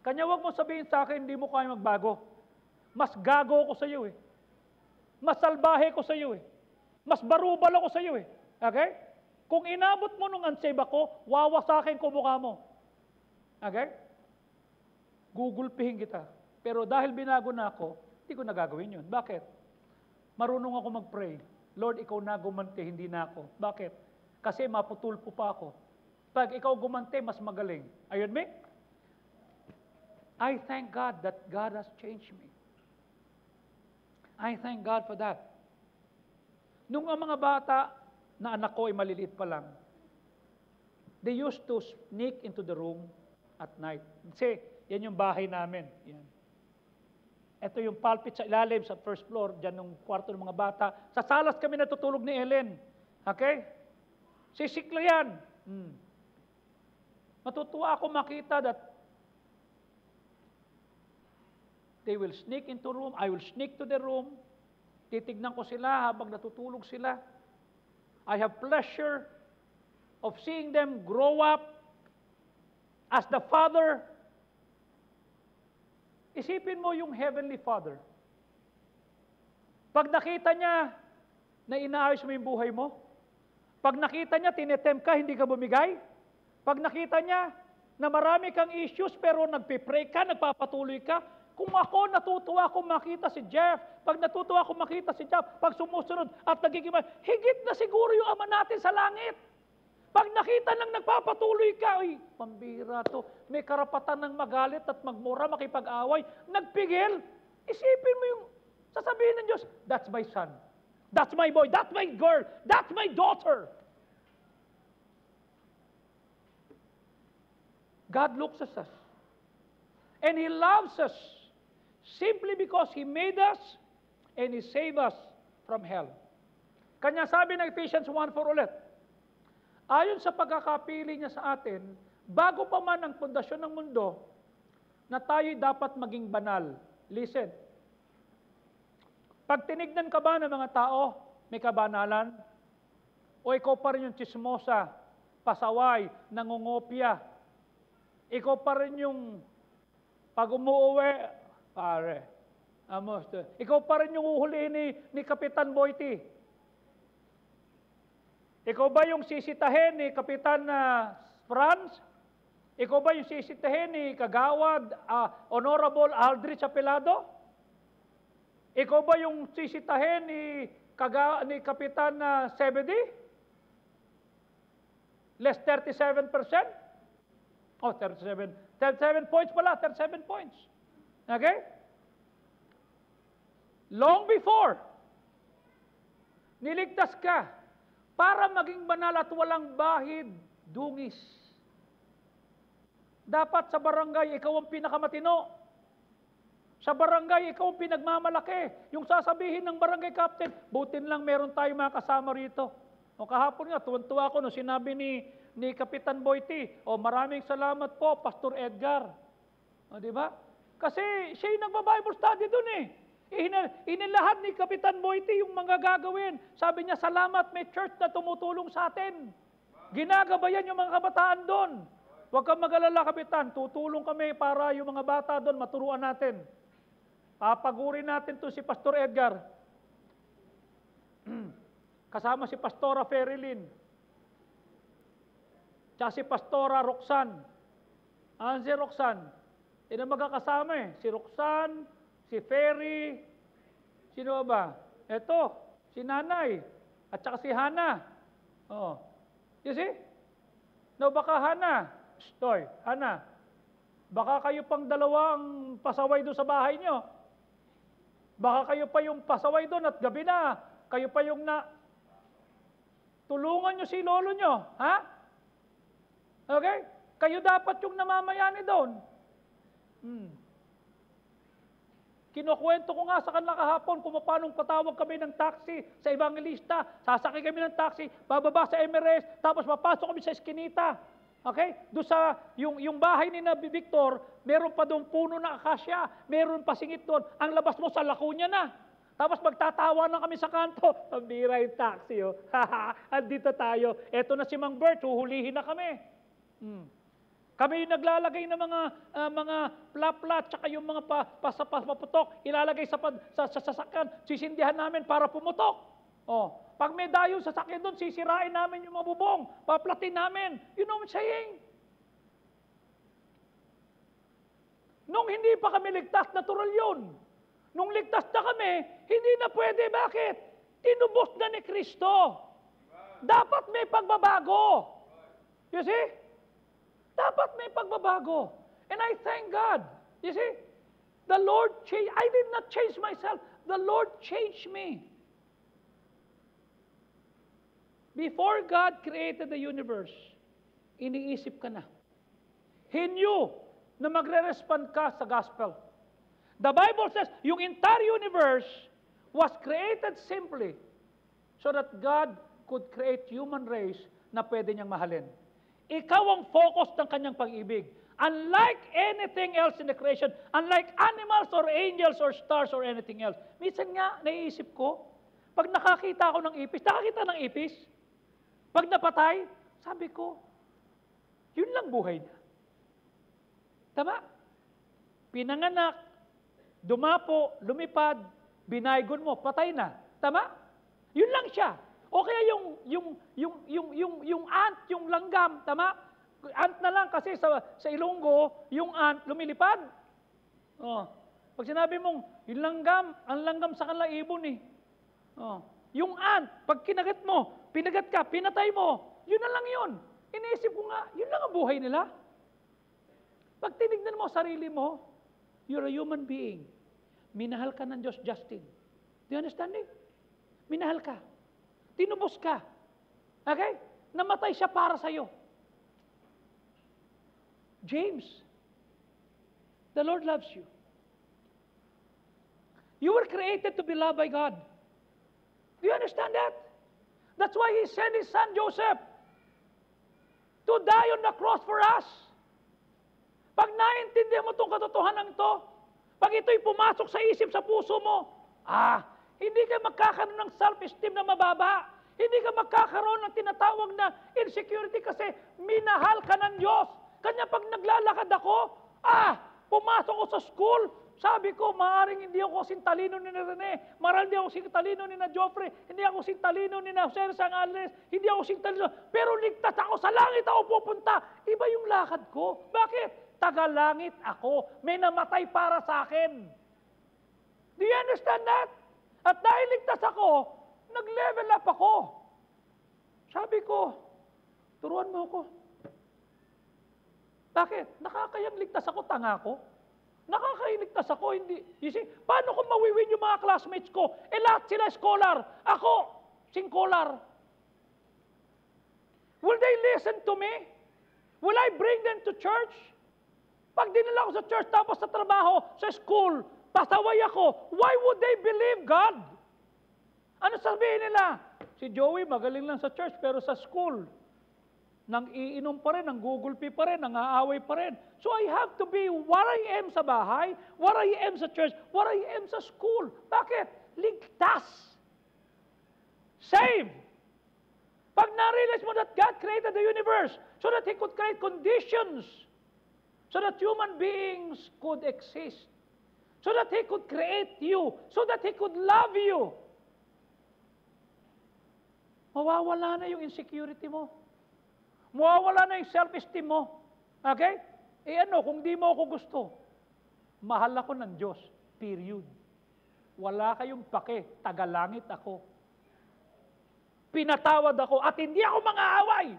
Kanya wag mo sabihin sa akin, hindi mo kaya magbago. Mas gago ko sa iyo eh. Mas salbahe ko sa iyo eh. Mas barubal ako sa iyo eh. Okay? Kung inabot mo nung unsave ako, wawasakin ko mukha mo. Okay? Gugulpihin kita. Pero dahil binago na ako, hindi ko nagagawin yun. Bakit? Marunong ako mag-pray. Lord, ikaw na gumante, hindi na ako. Bakit? Kasi maputulpo pa ako. Pag ikaw gumante, mas magaling. Ayun me? I thank God that God has changed me. I thank God for that. Nung ang mga bata na anak ko ay maliliit pa lang, they used to sneak into the room at night. Kasi yan yung bahay namin. Yan. Ito yung pulpit sa ilalim, sa first floor, dyan yung kwarto ng mga bata. Sa salas kami natutulog ni Ellen. Okay? Sisikla yan. Matutuwa ako makita that they will sneak into room, I will sneak to the room, titignan ko sila habang natutulog sila. I have pleasure of seeing them grow up as the Father. Isipin mo yung Heavenly Father. Pag nakita niya na inaayos mo yung buhay mo, pag nakita niya tinetempt ka, hindi ka bumigay, pag nakita niya na marami kang issues pero nagpipray ka, nagpapatuloy ka, kung ako natutuwa akong makita si Jeff, pag natutuwa akong makita si Jeff, pag sumusunod at nagiging higit na siguro yung Ama natin sa langit. Pag nakita nang nagpapatuloy ka, ay, pambira to, may karapatan ng magalit at magmura, makipag-away, nagpigil, isipin mo yung sasabihin ng Diyos, that's my son, that's my boy, that's my girl, that's my daughter. God looks at us. And He loves us simply because He made us and He saved us from hell. Kanya sabi ng Ephesians 1:4 ulit, ayon sa pagkakapili niya sa atin, bago pa man ang pundasyon ng mundo, na tayo'y dapat maging banal. Listen. Pag tinignan ka ba ng mga tao, may kabanalan? O ikaw pa rin yung chismosa, pasaway, nangungopia? Ikaw pa rin yung pag umuuwi, pare, amos, ikaw pa rin yung uhulihin ni Kapitan Boyti. Ikaw ba yung sisitahin ni Kapitan Franz? Ikaw ba yung sisitahin ni Kagawad Honorable Aldrich Apelado? Ikaw ba yung sisitahin ni Kapitan Zebedee? Less 37%? Oh, 37. 37 points pala, 37 points. Okay? Long before, niligtas ka para maging banal at walang bahid, dungis. Dapat sa barangay, ikaw ang pinakamatino. Sa barangay, ikaw ang pinagmamalaki. Yung sasabihin ng barangay captain, butin lang meron tayong mga kasama rito. O kahapon nga, tuwan-tuwa ako nung sinabi ni Kapitan Boyti, maraming salamat po, Pastor Edgar. O, di ba? Kasi siya yung nagba-Bible study dun eh. Inilahat ni Kapitan Boyti yung mga gagawin. Sabi niya, salamat, may church na tumutulong sa atin. Ginagabayan yung mga kabataan doon. Huwag kang mag-alala, Kapitan. Tutulong kami para yung mga bata doon, maturuan natin. Papagurin natin to si Pastor Edgar. Kasama si Pastora Ferilyn. Tsaka si Pastora Roxanne. Si Roxanne? Yan ang magkakasama eh. Si Roxanne, si Ferry, sino ba? Eto, si Nanay, at saka si Hana. Oh. You see? No, baka Hana, Stoy, Hana, baka kayo pang dalawang pasaway doon sa bahay nyo. Baka kayo pa yung pasaway doon at gabi na, kayo pa yung tulungan nyo si lolo nyo. Ha? Okay? Kayo dapat yung namamayani doon. Kinukwento ko nga sa kanila kahapon kung paano patawag kami ng taxi sa evangelista. Sasakay kami ng taxi, bababa sa Emirates, tapos papasok kami sa Eskinita. Okay? Doon sa, yung bahay ni Nabi Victor, meron pa doon puno na akasya, meron pa singit doon. Ang labas mo sa Lacuna na. Tapos magtatawa na kami sa kanto. Pambira yung taxi, oh. Andito tayo. Eto na si Mang Bert, huhulihin na kami. Kami yung naglalagay ng mga pla-pla, tsaka yung mga paputok, ilalagay sa sasakyan, sisindihan namin para pumutok. Oh, pag may dayo sa sasakyan doon, sisirain namin yung mga bubong, paplatin namin. You know what I'm saying? Nung hindi pa kami ligtas, natural yun. Nung ligtas na kami, hindi na pwede. Bakit? Tinubos na ni Kristo. Dapat may pagbabago. You see? Dapat may pagbabago. And I thank God. You see? The Lord changed. I did not change myself. The Lord changed me. Before God created the universe, iniisip ka na. He knew na magre-respond ka sa gospel. The Bible says, yung entire universe was created simply so that God could create human race na pwede niyang mahalin. Ikaw ang focus ng kanyang pag-ibig. Unlike anything else in the creation, unlike animals or angels or stars or anything else. Minsan nga, naiisip ko, pag nakakita ako ng ipis, nakakita ng ipis, pag napatay, sabi ko, yun lang buhay niya. Tama? Pinanganak, dumapo, lumipad, binaygon mo, patay na. Tama? Yun lang siya. O kaya yung ant, yung langgam, tama? Ant na lang kasi sa Ilonggo, yung ant lumilipad. Oh. Pag sinabi mong, yung langgam, ang langgam sa kanila ibon eh. Oh. Yung ant, pag kinagat mo, pinagat ka, pinatay mo, yun na lang yun. Iniisip ko nga, yun lang ang buhay nila. Pag tinignan mo sarili mo, you're a human being. Minahal ka ng Diyos, Justin. Do you understand it? Minahal ka. Tinubos ka. Okay? Namatay siya para sa'yo. James, the Lord loves you. You were created to be loved by God. Do you understand that? That's why He sent His son Joseph to die on the cross for us. Pag naintindihan mo itong katotohanan to, pag ito'y pumasok sa isip, sa puso mo, hindi ka magkakaroon ng self-esteem na mababa. Hindi ka magkakaroon ng tinatawag na insecurity kasi minahal ka ng Diyos. Kanya pag naglalakad ako, pumasok ko sa school, sabi ko, maaring hindi ako kasing talino ni Rene, maral hindi ako kasing talino ni na Joffrey, hindi ako kasing talino ni na Jose Sangales, hindi ako kasing talino, pero ligtas ako, sa langit ako pupunta. Iba yung lakad ko. Bakit? Tagalangit ako. May namatay para sa akin. Do you understand that? At dahil ligtas ako, nag-level up ako. Sabi ko, turuan mo ako. Bakit? Nakakayang ligtas ako, tanga ko. Nakakailigtas ako, hindi. You see, paano kung mawiwin yung mga classmates ko? Lahat sila scholar. Ako, singkolar. Will they listen to me? Will I bring them to church? Pag dinala ko sa church, tapos sa trabaho, sa school, pasaway ako, why would they believe God? Ano sabihin nila? Si Joey magaling lang sa church, pero sa school, nang iinom pa rin, nang gugulpi pa rin, nang aaway pa rin. So I have to be what I am sa bahay, what I am sa church, what I am sa school. Bakit? Ligtas. Saved. Pag na-realize mo that God created the universe so that He could create conditions so that human beings could exist, so that He could create you, so that He could love you, mawawala na yung insecurity mo. Mawawala na yung self-esteem mo. Okay? Kung di mo ako gusto, mahal ako ng Diyos. Period. Wala kayong pake. Tagalangit ako. Pinatawad ako at hindi ako mang-aaway.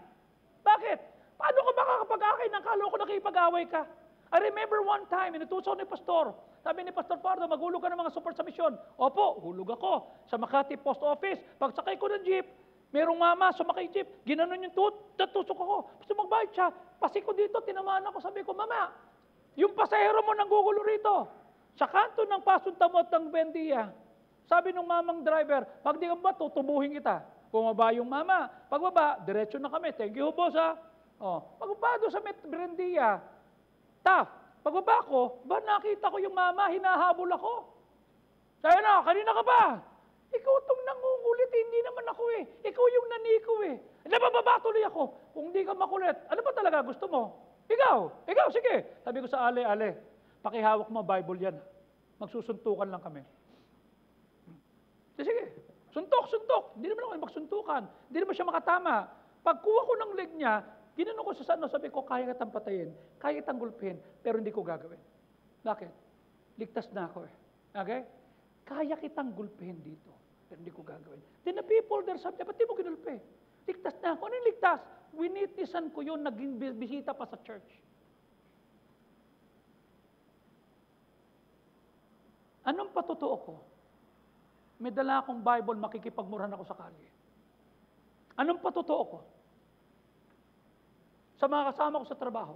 Bakit? Paano ka makakapag-akay ng kalo ko nakipag-away ka? I remember one time, inutusan ni Pastor. Sabi ni Pastor Pardo, maghulog ka ng mga support sa misyon. Opo, hulog ako. Sa Makati Post Office, pagsakay ko ng jeep, merong mama, sumakay jeep, ginanon yung tatusok ako. Gusto magbayad siya. Pasi ko dito, tinamaan ako. Sabi ko, Mama, yung pasahero mo nanggugulo rito. Sa kanto ng pasuntamot ng Bendia, sabi ng mamang driver, pag di ka ba, tutubuhin kita. Bumaba yung mama. Pagbaba, diretso na kami. Thank you, boss, ha? Pagbaba doon sa Bendia, tough. Pagbaba ko, nakita ko yung mama, hinahabol ako. Sabi na, kanina ka ba? Ikaw itong nangungulit, hindi naman ako eh. Ikaw yung naniko eh. Nabababa tuloy ako. Kung di ka makulit, ano ba talaga gusto mo? Ikaw, sige. Sabi ko sa Ale, pakihawak mo Bible yan. Magsusuntukan lang kami. Sige, suntok. Hindi naman ako magsuntukan. Hindi naman siya makatama. Pagkuha ko ng leg niya, ginano ko sa sano, sabi ko, kaya kitang patayin, kaya kitang gulpihin, pero hindi ko gagawin. Bakit? Ligtas na ako eh. Okay? Kaya kitang gulpihin dito, pero hindi ko gagawin. Then the people there sabi, ba't di mo ginulpi? Ligtas na ako. Ano yung ligtas? Winitnessan ko yun, naging bisita pa sa church. Anong patotoo ko? May dala akong Bible, makikipagmurahan ako sa kalye. Anong patotoo ko? Sa mga kasama ko sa trabaho,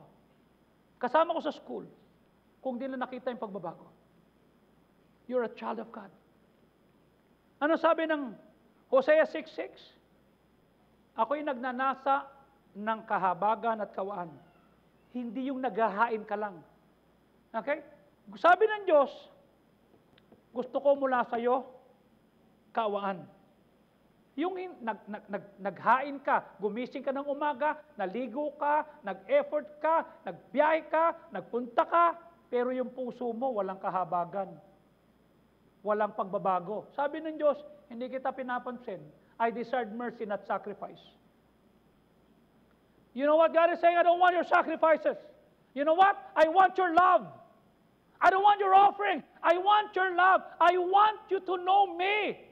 kasama ko sa school, kung di na nakita yung pagbabago. You're a child of God. Ano sabi ng Hosea 6:6? Ako'y nagnanasa ng kahabagan at kawaan. Hindi yung naghahain ka lang. Okay? Sabi ng Diyos, gusto ko mula sa iyo, kaawaan. Yung naghain ka, gumising ka ng umaga, naligo ka, nag-effort ka, nagbiyahe ka, nagpunta ka, pero yung puso mo walang kahabagan. Walang pagbabago. Sabi ng Diyos, hindi kita pinapansin. I desired mercy, not sacrifice. You know what God is saying? I don't want your sacrifices. You know what? I want your love. I don't want your offering. I want your love. I want you to know me.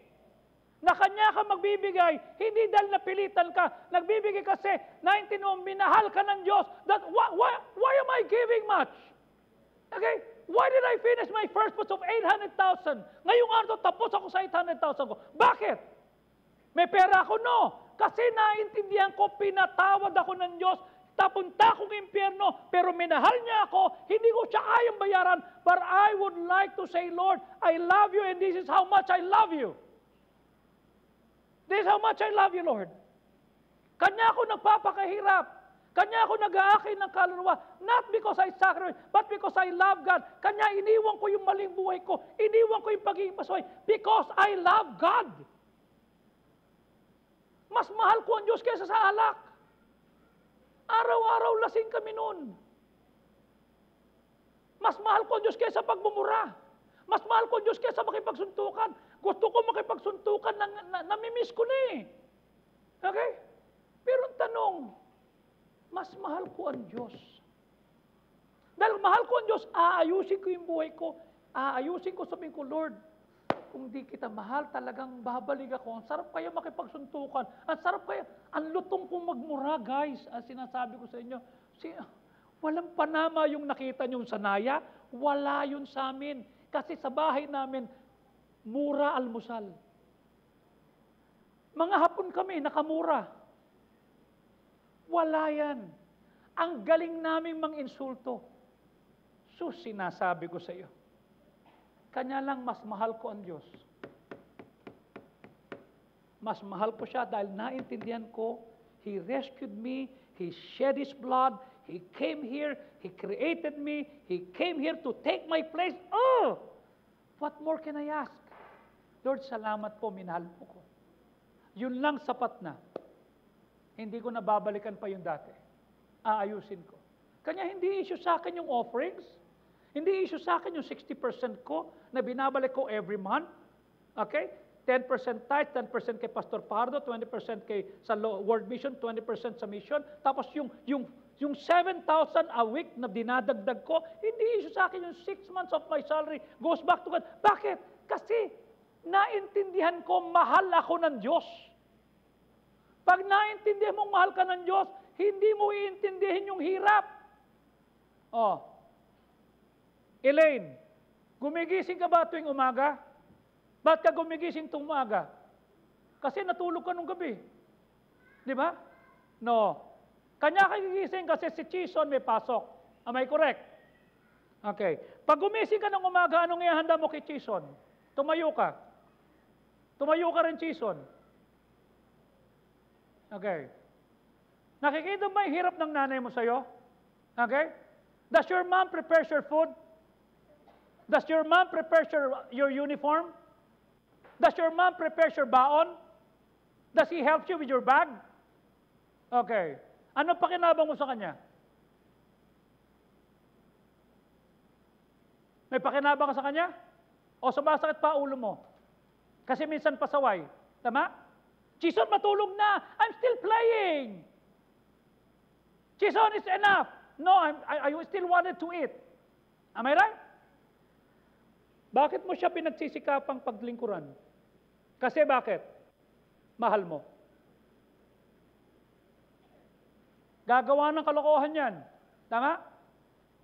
Na kanya ka magbibigay, hindi dahil napilitan ka, nagbibigay kasi, naintindihan mo, minahal ka ng Diyos, that, why am I giving much? Okay? Why did I finish my first fruits of 800,000? Ngayong araw, tapos ako sa 800,000 ko. Bakit? May pera ako? No. Kasi naintindihan ko, pinatawad ako ng Diyos, tapunta akong impyerno, pero minahal niya ako, hindi ko siya kayang bayaran, but I would like to say, Lord, I love you, and this is how much I love you. This is how much I love you, Lord. Kanya ako nagpapakahirap. Kanya ako nag-aakay ng kaluluwa. Not because I sacrifice, but because I love God. Kanya iniwan ko yung maling buhay ko. Iniwan ko yung pagiging pasaway. Because I love God. Mas mahal ko ang Diyos kaysa sa alak. Araw-araw lasing kami noon. Mas mahal ko ang Diyos kaysa pagmumura. Mas mahal ko ang Diyos kaysa makipagsuntukan. Gusto ko makipagsuntukan, namimiss ko na eh. Okay? Pero ang tanong, mas mahal ko ang Diyos. Dahil mahal ko ang Diyos, aayusin ko yung buhay ko. Aayusin ko, sabihin ko, Lord, kung di kita mahal, talagang babalik ako. Ang sarap kaya makipagsuntukan. Ang sarap kaya, ang lutong kong magmura, guys. Ang sinasabi ko sa inyo, walang panama yung nakita nyo sa Naya, wala yun sa amin. Kasi sa bahay namin, mura almusal. Mga hapon kami, nakamura. Wala yan. Ang galing naming mang-insulto. Sus, sinasabi ko sa iyo. Kanya lang mas mahal ko ang Diyos. Mas mahal ko siya dahil naintindihan ko, He rescued me, He shed His blood, He came here, He created me, He came here to take my place. Oh! What more can I ask? Lord, salamat po, minahal po ko. Yun lang sapat na. Hindi ko nababalikan pa yung dati. Aayusin ko. Kanya hindi issue sa akin yung offerings. Hindi issue sa akin yung 60% ko na binabalik ko every month. Okay? 10% tithe, 10% kay Pastor Pardo, 20% kay sa World Mission, 20% sa mission. Tapos yung 7,000 a week na dinadagdag ko, hindi issue sa akin yung 6 months of my salary goes back to God. Bakit? Kasi naintindihan ko, mahal ako ng Diyos. Pag naintindihan mong mahal ka ng Diyos, hindi mo iintindihin yung hirap. Oh. Elaine, gumigising ka ba tuwing umaga? Ba't ka gumigising tuwing umaga? Kasi natulog ka nung gabi. Di ba? No. Kanya ka gigising kasi si Chison may pasok. Am I correct? Okay. Pag gumising ka ng umaga, anong ihanda mo kay Chison? Tumayo ka. Tumayo ka rin, Chison. Okay. Nakikita mo yung hirap ng nanay mo sa'yo? Okay? Does your mom prepare your food? Does your mom prepare your uniform? Does your mom prepare your baon? Does he help you with your bag? Okay. Ano pakinabang mo sa kanya? May pakinabang ka sa kanya? O sumasakit pa ulo mo? Kasi minsan pasaway. Tama? Chison, matulog na. I'm still playing. Chison, it's enough. No, I still wanted to eat. Am I right? Bakit mo siya pinagsisikapang paglingkuran? Kasi bakit? Mahal mo. Gagawa ng kalokohan yan. Tama?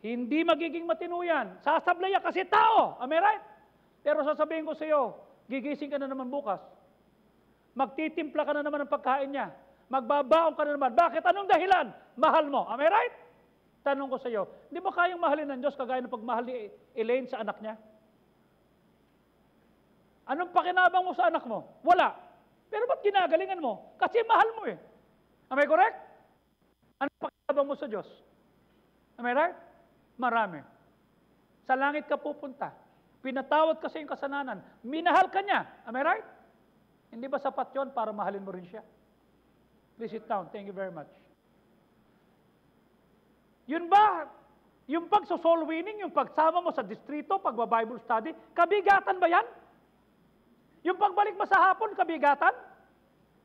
Hindi magiging matino yan. Sasablaya kasi tao. Am I right? Pero sasabihin ko sa iyo, gigising ka na naman bukas. Magtitimpla ka na naman ng pagkain niya. Magbabaon ka na naman. Bakit? Anong dahilan? Mahal mo. Am I right? Tanong ko sa iyo, di ba kayang mahalin ng Diyos kagaya ng pagmahal ni Elaine sa anak niya? Anong pakinabang mo sa anak mo? Wala. Pero ba't ginagalingan mo? Kasi mahal mo eh. Am I correct? Anong pakinabang mo sa Diyos? Am I right? Marami. Sa langit ka pupunta. Pinatawad ka sa iyong kasalanan. Minahal ka niya. Am I right? Hindi ba sapat yun para mahalin mo rin siya? Please sit down. Thank you very much. Yun ba? Yung pagso-soul winning, yung pagsama mo sa distrito, pagba-Bible study, kabigatan ba yan? Yung pagbalik mo sa hapon, kabigatan?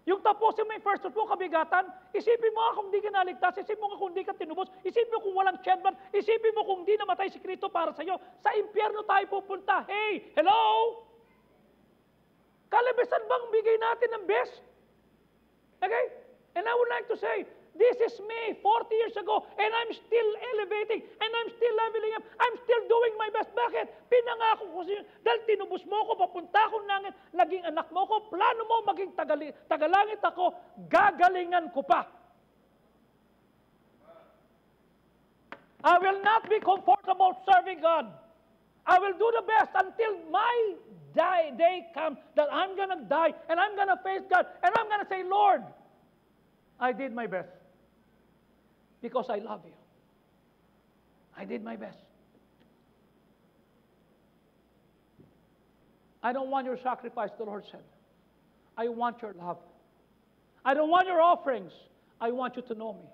Yung tapusin mo yung first fruit mo, kabigatan? Isipin mo kung di ka naligtas, isipin mo kung di ka tinubos, isipin mo kung walang chedman, isipin mo kung di namatay si Kristo para sa iyo. Sa impyerno tayo pupunta. Hey, hello? Kalabisan bang bigay natin ng best? Okay? And I would like to say, this is me 40 years ago, and I'm still elevating, and I'm still leveling up, I'm still doing my best. Bakit? Pinangako ko sa iyo, dahil tinubos mo ko, papunta akong langit, naging anak mo ko, plano mo maging tagalangit ako, gagalingan ko pa. I will not be comfortable serving God. I will do the best until my day comes that I'm gonna die, and I'm gonna face God, and I'm gonna say, Lord, I did my best. Because I love you. I did my best. I don't want your sacrifice, the Lord said. I want your love. I don't want your offerings. I want you to know me.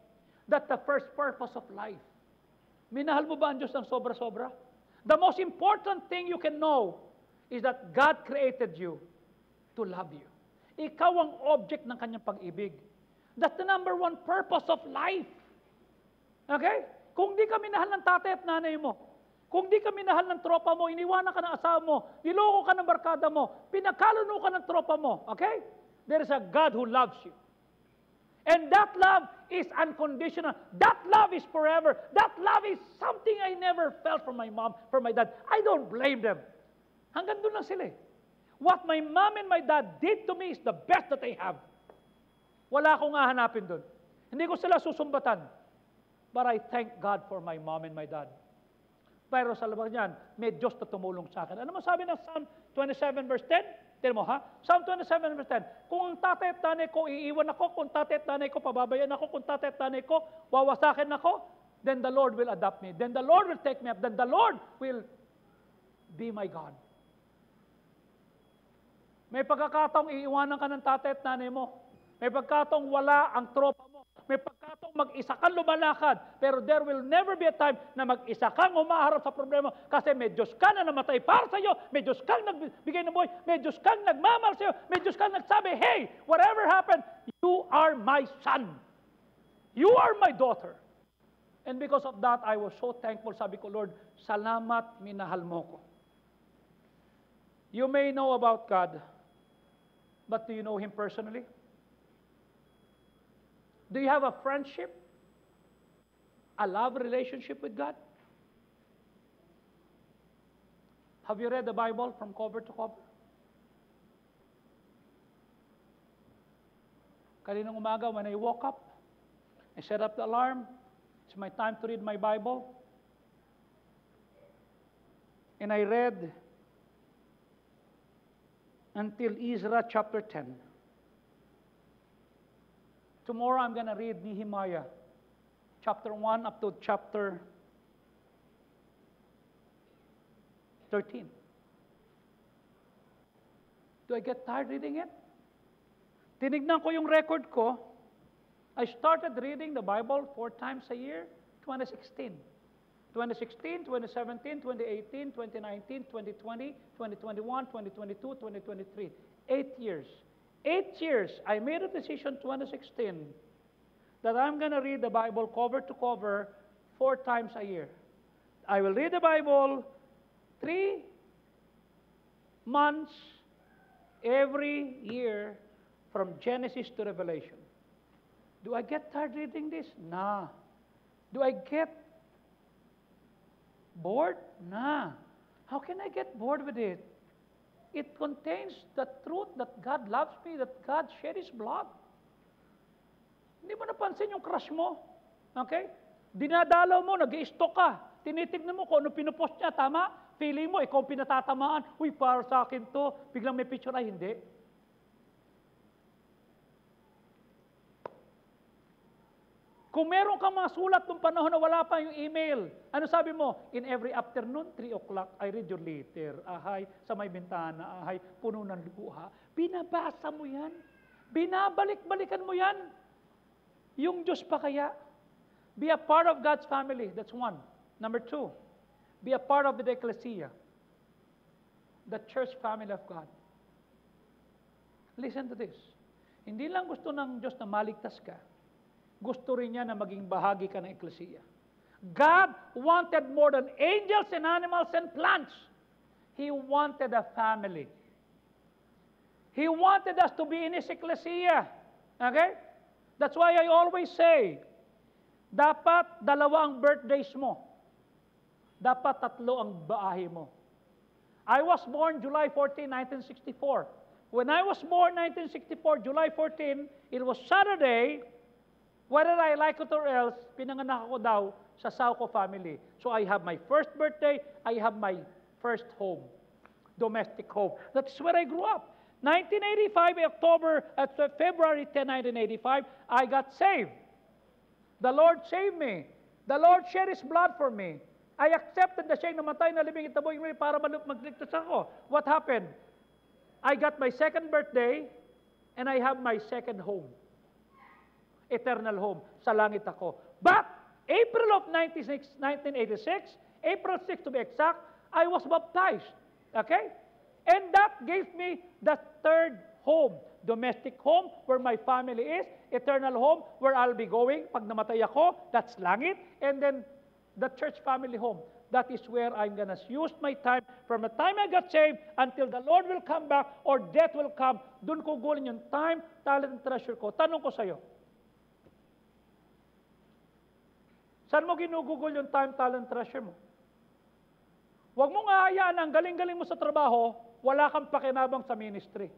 That's the first purpose of life. Minahal mo ba ang Diyos ng sobra-sobra? The most important thing you can know is that God created you to love you. Ikaw ang object ng kanyang pag-ibig. That's the number one purpose of life. Okay? Kung di ka minahal ng tatay at nanay mo, kung di ka minahal ng tropa mo, iniwanan ka ng asawa mo, niloko ka ng barkada mo, pinagkaluno ka ng tropa mo, okay? There is a God who loves you. And that love is unconditional. That love is forever. That love is something I never felt from my mom, from my dad. I don't blame them. Hanggang doon lang sila eh. What my mom and my dad did to me is the best that I have. Wala akong hahanapin doon. Hindi ko sila susumbatan. But I thank God for my mom and my dad. Pero sa labas niyan, may Diyos na tumulong sa akin. Ano mo sabi ng Psalm 27 verse 10? Tignan mo ha? Psalm 27 verse 10. Kung ang tatay at nanay ko iiwan ako, kung tatay at nanay ko pababayan ako, kung tatay at nanay ko wawasakin ako, then the Lord will adopt me. Then the Lord will take me up. Then the Lord will be my God. May pagkakataong iiwanan ka ng tatay at nanay mo. May pagkataong wala ang tropa mo. May pagkataong mag-isa kang lumalakad. Pero there will never be a time na mag-isa kang humaharap sa problema kasi may Diyos ka na namatay para sa iyo. May Diyos kang nagbigay ng buhay. May Diyos kang nagmamahal sa iyo. May Diyos kang nagsabi, hey, whatever happened, you are my son. You are my daughter. And because of that, I was so thankful. Sabi ko, Lord, salamat, minahal mo ko. You may know about God, but do you know Him personally? Do you have a friendship? A love relationship with God? Have you read the Bible from cover to cover? Kaninang umaga, when I woke up, I set up the alarm. It's my time to read my Bible. And I read until Ezra chapter 10. Tomorrow I'm going to read Nehemiah, chapter 1 up to chapter 13. Do I get tired reading it? Tinignan ko yung record ko. I started reading the Bible 4 times a year, 2016. 2016, 2017, 2018, 2019, 2020, 2021, 2022, 2023. 8 years. 8 years. I made a decision 2016 that I'm going to read the Bible cover to cover 4 times a year. I will read the Bible 3 months every year from Genesis to Revelation. Do I get tired reading this? Nah. Do I get bored? Nah. How can I get bored with it? It contains the truth that God loves me, that God shed His blood. Hindi mo napansin yung crush mo. Okay? Dinadalaw mo, nag-i-stalk ka. Tinitignan mo kung ano pinupost niya, tama? Feeling mo, ikaw pinatatamaan. Uy, para sa akin to. Biglang may picture, ay hindi. Kung meron kang mga sulat nung panahon na wala pa yung email, ano sabi mo? In every afternoon, 3 o'clock, I read your letter. Ahay, sa may bintana, ahay, puno ng luha. Binabasa mo yan. Binabalik-balikan mo yan. Yung Diyos pa kaya? Be a part of God's family. That's 1. Number 2, be a part of the ecclesia, the church family of God. Listen to this. Hindi lang gusto ng Diyos na maligtas ka. Gusto rin niya na maging bahagi ka ng ecclesia. God wanted more than angels and animals and plants. He wanted a family. He wanted us to be in His ecclesia. Okay? That's why I always say, dapat 2 ang birthdays mo. Dapat 3 ang baahe mo. I was born July 14, 1964. When I was born 1964, July 14, it was Saturday. Whether I like it or else, pinanganak ako daw sa Sauco family. So I have my first birthday, I have my first home, domestic home. That's where I grew up. 1985, February 10, 1985, I got saved. The Lord saved me. The Lord shed His blood for me. I accepted na siya'y namatay na libing itaboy para magligtas ako. What happened? I got my second birthday, and I have my second home. Eternal home. Sa langit ako. But, April of 1986, April 6 to be exact, I was baptized. Okay? And that gave me the third home. Domestic home, where my family is. Eternal home, where I'll be going. Pag namatay ako, that's langit. And then, the church family home. That is where I'm gonna use my time from the time I got saved until the Lord will come back or death will come. Doon ko gulin yung time, talent, and treasure ko. Tanong ko sa'yo. Saan mo ginugugol yung time, talent, treasure mo? Huwag mong ahayaan ang galing-galing mo sa trabaho, wala kang pakinabang sa ministry.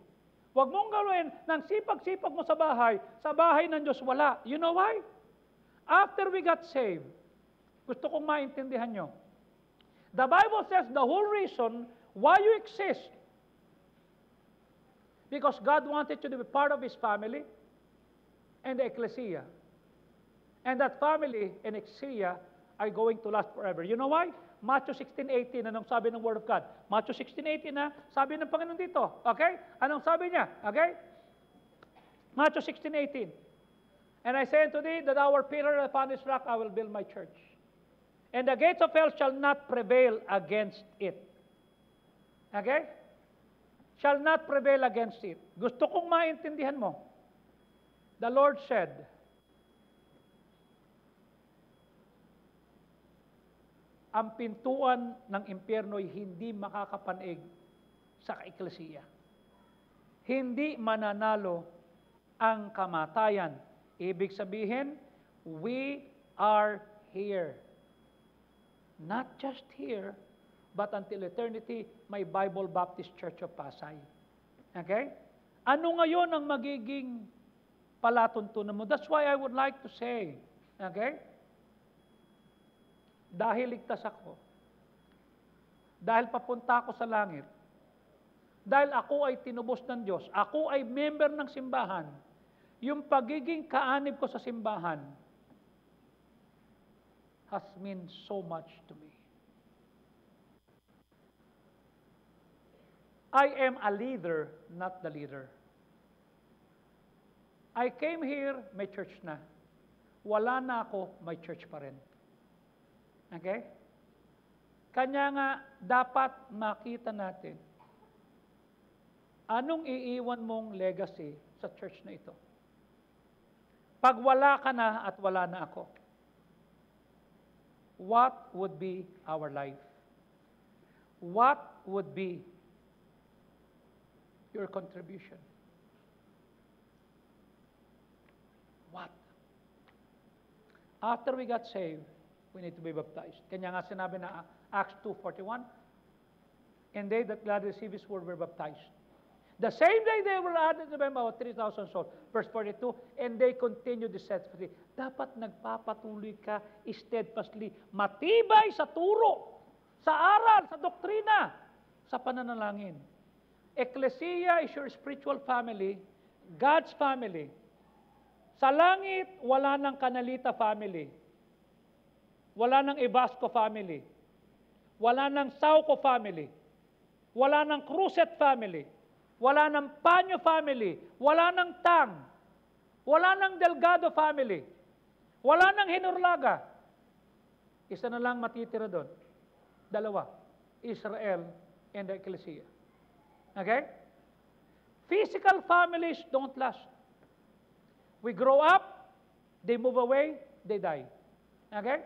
Huwag mong gawin ng sipag-sipag mo sa bahay ng Diyos wala. You know why? After we got saved, gusto kong maintindihan nyo. The Bible says the whole reason why you exist, because God wanted you to be part of His family and the ecclesia. And that family and ecclesia are going to last forever. You know why? Matthew 16:18, anong sabi ng Word of God? Matthew 16:18 na, sabi ng Panginoon dito. Okay? Anong sabi niya? Okay? Matthew 16:18. And I say unto thee that our Peter, upon this rock I will build my church. And the gates of hell shall not prevail against it. Okay? Shall not prevail against it. Gusto kong maintindihan mo. The Lord said, ang pintuan ng impyerno ay hindi makakapanig sa eklesiya. Hindi mananalo ang kamatayan. Ibig sabihin, we are here. Not just here, but until eternity, may Bible Baptist Church of Pasay. Okay? Ano ngayon ang magiging palatuntunan mo? That's why I would like to say, okay? Dahil ligtas ako, dahil papunta ako sa langit, dahil ako ay tinubos ng Diyos, ako ay member ng simbahan, yung pagiging kaanib ko sa simbahan has meant so much to me. I am a leader, not the leader. I came here, may church na. Wala na ako, may church pa rin. Okay? Kanya nga, dapat makita natin, anong iiwan mong legacy sa church na ito? Pag wala ka na at wala na ako, what would be our life? What would be your contribution? What? After we got saved, we need to be baptized. Kanya nga sinabi na Acts 2:41, and they that gladly received His word were baptized. The same day they were added to them about 3,000 souls. Verse 42, and they continued steadfastly. Dapat nagpapatuloy ka steadfastly, matibay sa turo, sa aral, sa doktrina, sa pananalangin. Ecclesia is your spiritual family, God's family. Sa langit, wala nang Canalita family. Wala nang Ibasco family. Wala nang Sauco family. Wala nang Cruzet family. Wala nang Panyo family. Wala nang Tang. Wala nang Delgado family. Wala nang Hinurlaga. Isa na lang matitira doon. Dalawa. Israel and the Ecclesia. Okay? Physical families don't last. We grow up, they move away, they die. Okay?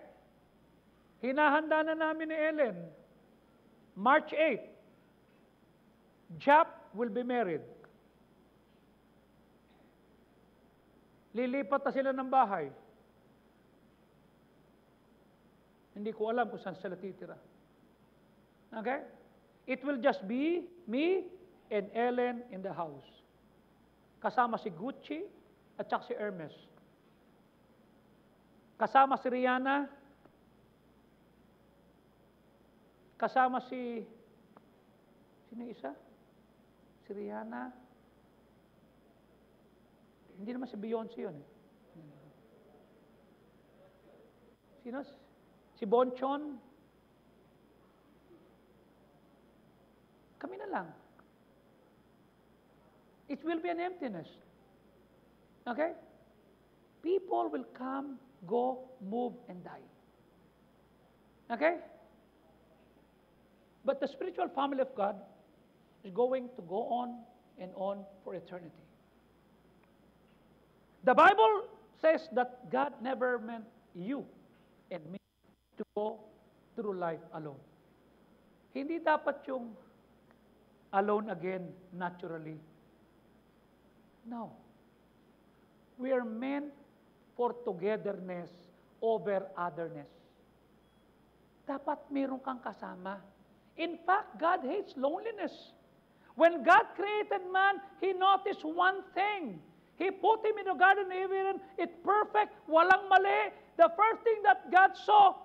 Hinahanda na namin ni Ellen. March 8, Jap will be married. Lilipat na sila ng bahay. Hindi ko alam kung saan sila titira. Okay? It will just be me and Ellen in the house. Kasama si Gucci at saka si Hermes. Kasama si Rihanna. Kasama si... Sino isa? Si Rihanna. Hindi naman si Beyonce yun. Sino? Si Bonchon. Kami na lang. It will be an emptiness. Okay? People will come, go, move, and die. Okay? But the spiritual family of God is going to go on and on for eternity. The Bible says that God never meant you and me to go through life alone. Hindi dapat yung alone again naturally. No. We are meant for togetherness over otherness. Dapat meron kang kasama. In fact, God hates loneliness. When God created man, He noticed one thing. He put him in the Garden of Eden. It's perfect, walang mali. The first thing that God saw,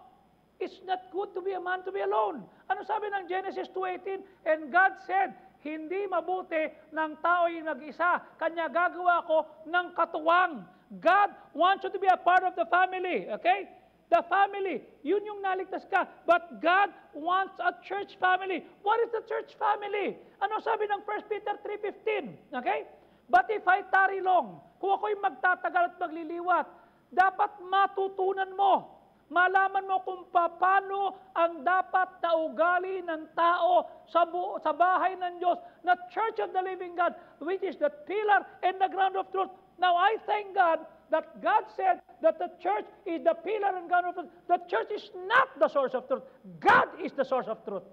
it's not good to be a man to be alone. Ano sabi ng Genesis 2:18? And God said, hindi mabuti ng tao'y nag-isa. Kanya gagawa ko ng katuwang. God wants you to be a part of the family. Okay? The family. Yun yung naligtas ka. But God wants a church family. What is the church family? Ano sabi ng 1 Peter 3:15? Okay? But if I tarry long, kung ako'y magtatagal at magliliwat, dapat matutunan mo. Malaman mo kung paano ang dapat na ugali ng tao sa bahay ng Diyos, na Church of the Living God, which is the pillar and the ground of truth. Now, I thank God that God said that the church is the pillar and ground of truth. The church is not the source of truth. God is the source of truth.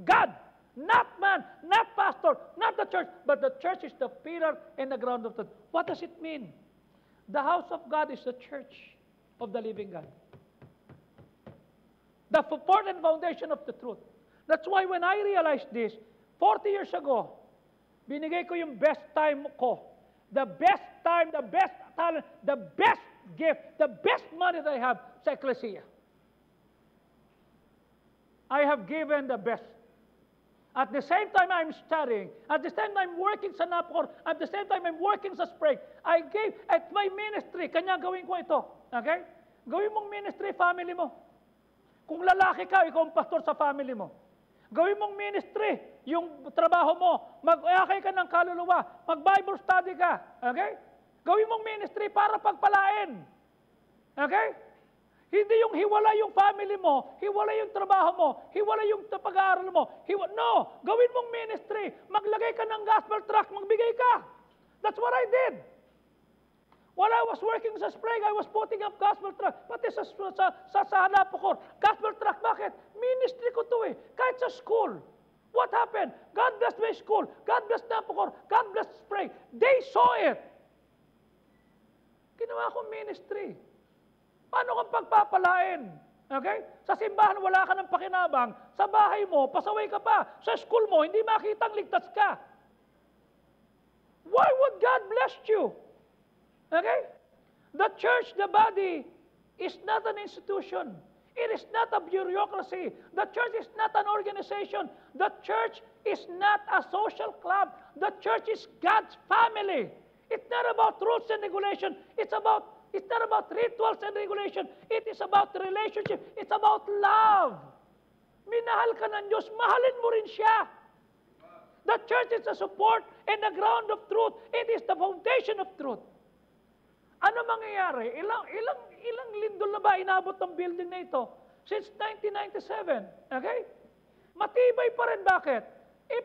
God, not man, not pastor, not the church, but the church is the pillar and the ground of truth. What does it mean? The house of God is the church of the living God. The support and foundation of the truth. That's why when I realized this, 40 years ago, binigay ko yung best time ko. The best time, the best talent, the best gift, the best money that I have sa Ecclesia. I have given the best. At the same time I'm studying, at the same time I'm working sa Napor, at the same time I'm working sa Sprague, I gave at my ministry, kanya gawin ko ito. Okay? Gawin mong ministry, family mo. Kung lalaki ka, ikaw ang pastor sa family mo. Gawin mong ministry, yung trabaho mo, mag-akay ka ng kaluluwa, mag-Bible study ka, okay? Gawin mong ministry para pagpalain. Okay? Hindi yung hiwala yung family mo, hiwala yung trabaho mo, hiwala yung pag-aaral mo. No! Gawin mong ministry. Maglagay ka ng gospel tract, magbigay ka. That's what I did. While I was working sa Sprague, I was putting up gospel tract. Pati sa Hanapokor. Gospel tract, bakit? Ministry ko to eh. Kahit sa school. What happened? God bless my school. God bless Napokor. God bless Sprague. They saw it. Ginawa kong ministry. Paano kang pagpapalain? Okay? Sa simbahan, wala ka ng pakinabang. Sa bahay mo, pasaway ka pa. Sa school mo, hindi makitang ligtas ka. Why would God bless you? Okay? The church, the body, is not an institution. It is not a bureaucracy. The church is not an organization. The church is not a social club. The church is God's family. It's not about rules and regulation. It's not about rituals and regulation. It is about relationship. It's about love. Minahal ka ng Diyos, mahalin mo rin siya. The church is the support and the ground of truth. It is the foundation of truth. Ano mangyayari? Ilang lindol na ba inabot ng building na ito? Since 1997. Okay? Matibay pa rin. Bakit?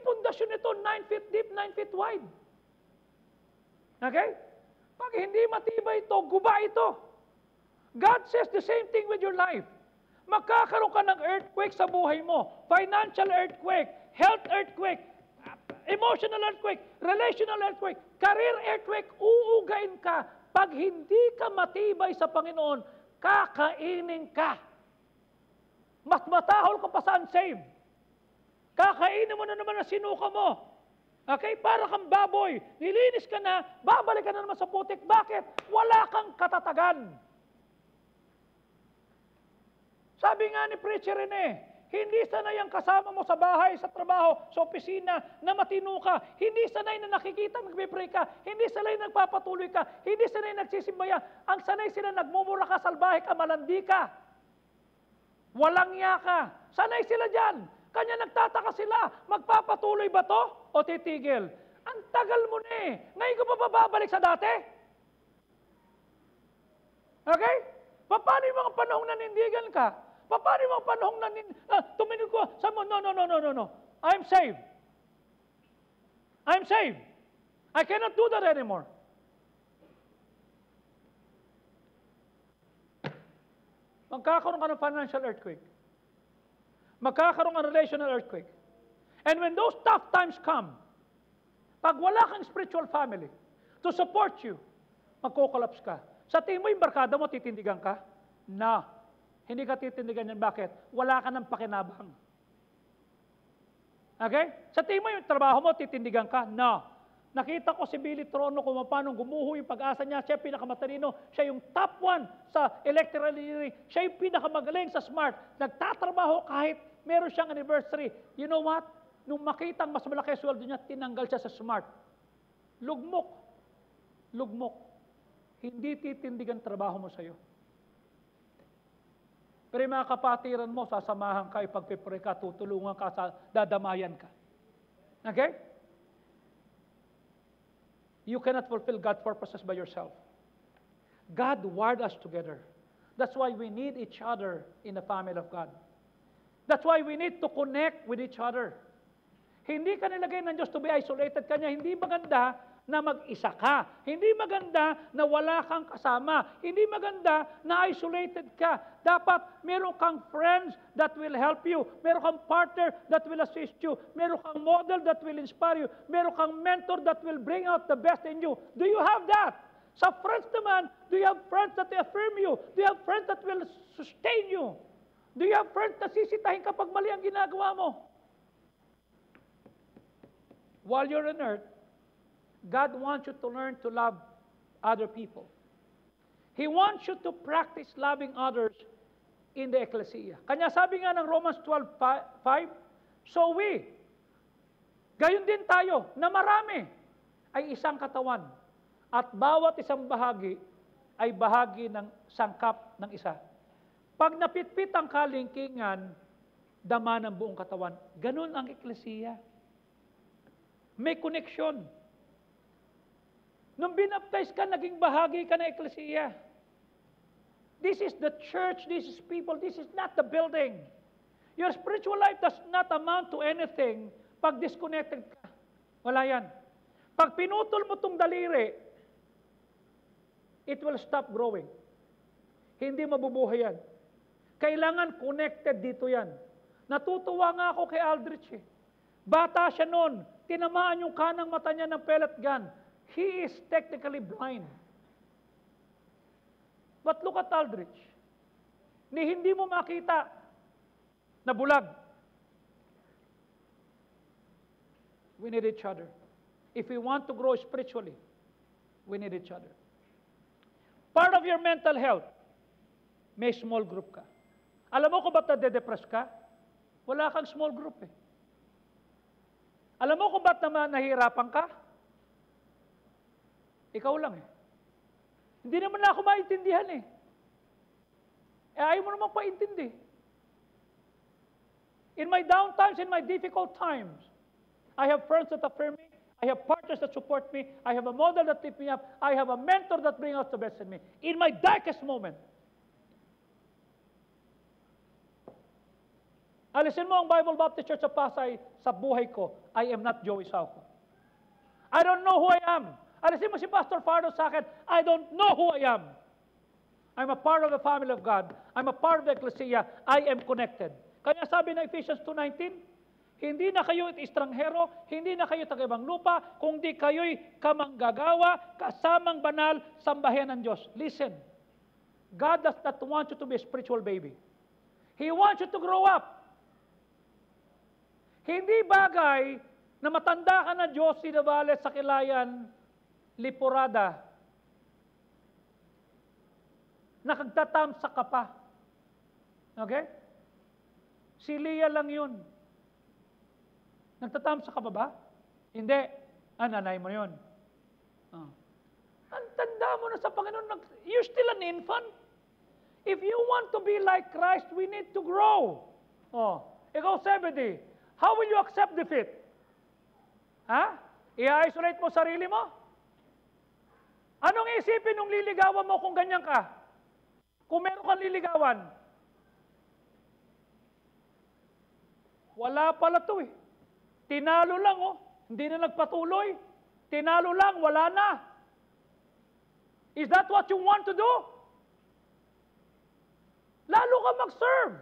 Pundasyon nito 9 feet deep, 9 feet wide. Okay? Pag hindi matibay ito, guba ito. God says the same thing with your life. Magkakaroon ka ng earthquake sa buhay mo. Financial earthquake, health earthquake, emotional earthquake, relational earthquake, career earthquake, uugain ka. Pag hindi ka matibay sa Panginoon, kakainin ka. Mas matahol ka pa sa unsaved. Kakainin mo na naman ang sinuka mo. Okay? Para kang baboy. Nilinis ka na, babalik ka na naman sa putik. Bakit? Wala kang katatagan. Sabi nga ni Preacher Rene, hindi sanay ang kasama mo sa bahay, sa trabaho, sa opisina, na matino ka. Hindi sanay na nakikita, nagpe-pray ka. Hindi sanay na nagpapatuloy ka. Hindi sanay nagsisimbaya. Ang sanay sila nagmumura ka, salbahe ka, malandi ka. Walang iya ka. Sanay sila dyan. Kanya nagtataka sila. Magpapatuloy ba to o titigil? Ang tagal mo na eh. Ngayon ko pa babalik sa dati? Okay? Paano yung mga panahong nanindigan ka? Paano yung mga panahong tuminig ko? Sabi mo, no. I'm saved. I'm saved. I cannot do that anymore. Magkakaroon ka ng financial earthquake. Magkakaroon ka ng relational earthquake. And when those tough times come, pag wala kang spiritual family to support you, magkukolaps ka. Sa tingin mo yung barkada mo, titindigan ka? No. Hindi ka titindigan yan. Bakit? Wala ka ng pakinabang. Okay? Sa tingin mo yung trabaho mo, titindigan ka? No. Nakita ko si Billy Trono kung paano gumuho yung pag-asa niya. Siya pinakamatalino. Siya yung top 1 sa electrical engineering. Siya yung pinakamagaling sa smart. Nagtatrabaho kahit meron siyang anniversary. You know what? Nung makitang mas malaki sweldo niya, tinanggal siya sa smart. Lugmok. Lugmok. Hindi titindigan trabaho mo sa'yo. Pero yung mga kapatiran mo, sasamahan ka, ipagpipray ka, tutulungan ka, dadamayan ka. Okay? You cannot fulfill God's purposes by yourself. God wired us together. That's why we need each other in the family of God. That's why we need to connect with each other. Hindi ka nilagay ng Diyos to be isolated kanya. Hindi maganda na mag-isa ka. Hindi maganda na wala kang kasama. Hindi maganda na isolated ka. Dapat meron kang friends that will help you. Meron kang partner that will assist you. Meron kang model that will inspire you. Meron kang mentor that will bring out the best in you. Do you have that? Sa friends naman, do you have friends that affirm you? Do you have friends that will sustain you? Do you have friends na sisitahin kapag mali ang ginagawa mo? While you're on earth, God wants you to learn to love other people. He wants you to practice loving others in the ecclesia. Kanya sabi nga ng Romans 12:5, so we, gayon din tayo, na marami, ay isang katawan. At bawat isang bahagi ay bahagi ng sangkap ng isa. Pag napitpit ang kalingkingan, dama ng buong katawan. Ganon ang eklesiya. May connection. Nung binaptize ka, naging bahagi ka ng eklesiya. This is the church, this is people, this is not the building. Your spiritual life does not amount to anything pag disconnected ka. Wala yan. Pag pinutol mo itong daliri, it will stop growing. Hindi mabubuhay yan. Kailangan connected dito yan. Natutuwa nga ako kay Aldrich eh. Bata siya noon, tinamaan yung kanang mata niya ng pellet gun. He is technically blind. But look at Aldrich. Ni hindi mo makita na bulag. We need each other. If we want to grow spiritually, we need each other. Part of your mental health, may small group ka. Alam mo kung ba't nade-depress ka? Wala kang small group eh. Alam mo kung ba't naman nahihirapan ka? Ikaw lang eh. Hindi naman na ako maintindihan eh. Ayaw mo naman paintindi. In my down times, in my difficult times, I have friends that affirm me. I have partners that support me. I have a model that lift me up. I have a mentor that brings out the best in me. In my darkest moment. Alisin mo ang Bible Baptist Church of Pasay sa buhay ko. I am not Joey Sauco. I don't know who I am. Alisin mo si Pastor Fardo sa akin. I don't know who I am. I'm a part of the family of God. I'm a part of the ecclesia. I am connected. Kaya sabi ng Ephesians 2:19, hindi na kayo estranghero, hindi na kayo taga-ibang lupa, kundi kayo'y kamanggagawa, kasamang banal, sambahin ng Diyos. Listen, God does not want you to be a spiritual baby. He wants you to grow up. Hindi bagay na matanda ka na Diyos, sinabales sa Kilayan, Liporada, nakagtatamsa ka pa. Okay? Si Leah lang yun. Nagtatamsa ka pa ba? Hindi. Nanay mo yun. Ang tanda mo na sa Panginoon, you're still an infant. If you want to be like Christ, we need to grow. Ikaw, Zebedee, how will you accept defeat? I-isolate mo sarili mo? Anong isipin nung liligawan mo kung ganyan ka? Kung meron kang liligawan? Wala pala to eh. Tinalo lang Hindi na nagpatuloy. Tinalo lang, wala na. Is that what you want to do? Lalo ka mag-serve.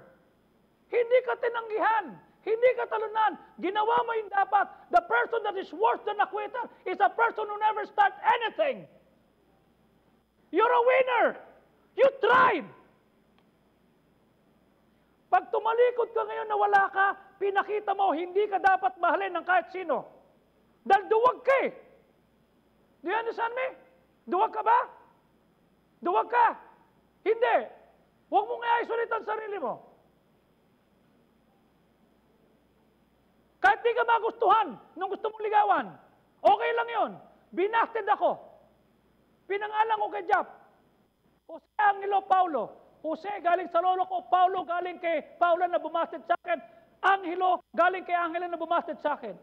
Hindi ka tinanggihan. Hindi ka talunan. Ginawa mo yung dapat. The person that is worse than a quitter is a person who never starts anything. You're a winner. You tried. Pag tumalikod ka ngayon na wala ka, pinakita mo, hindi ka dapat mahalin ng kahit sino. Dahil duwag ka eh. Do you understand me? Duwag ka ba? Duwag ka. Hindi. Huwag mong i-isolate ang sarili mo. Kahit di ka magustuhan nung gusto mong ligawan, okay lang yon. Binasted ako. Pinangalan ko kay Jap. Jose Angelo Paulo. Jose galing sa lolo ko. Paulo galing kay Paula na bumasted sa akin. Angelo galing kay Angela na bumasted sa akin.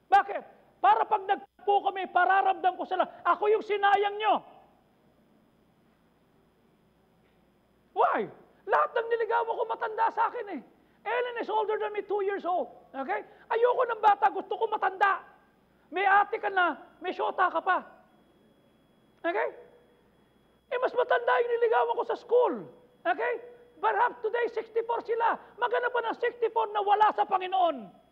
Bakit? Para pag nagpo kami, pararamdam ko sila, ako yung sinayang nyo. Why? Lahat ng niligawan ko matanda sa akin eh. Ellen is older than me, 2 years old. Okay? Ayoko ng bata, gusto ko matanda. May ate ka na, may syota ka pa. Okay? Mas matanda yung niligawan ko sa school. Okay? Perhaps today, 64 sila. Maghanap pa ng 64 na wala sa Panginoon.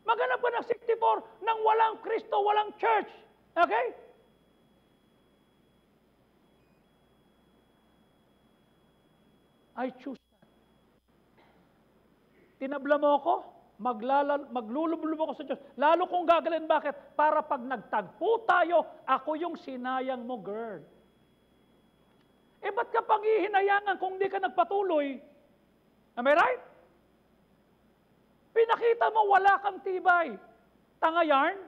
Maghanap pa ng 64 nang walang Kristo, walang church. Okay? I choose that. Tinabla mo ako, maglulublob ako sa Diyos. Lalo kong gagalin, bakit? Para pag nagtagpo tayo, ako yung sinayang mo, girl. Ba't ka panghihinayangan kung di ka nagpatuloy? Am I right? Pinakita mo, wala kang tibay. Tanga yarn?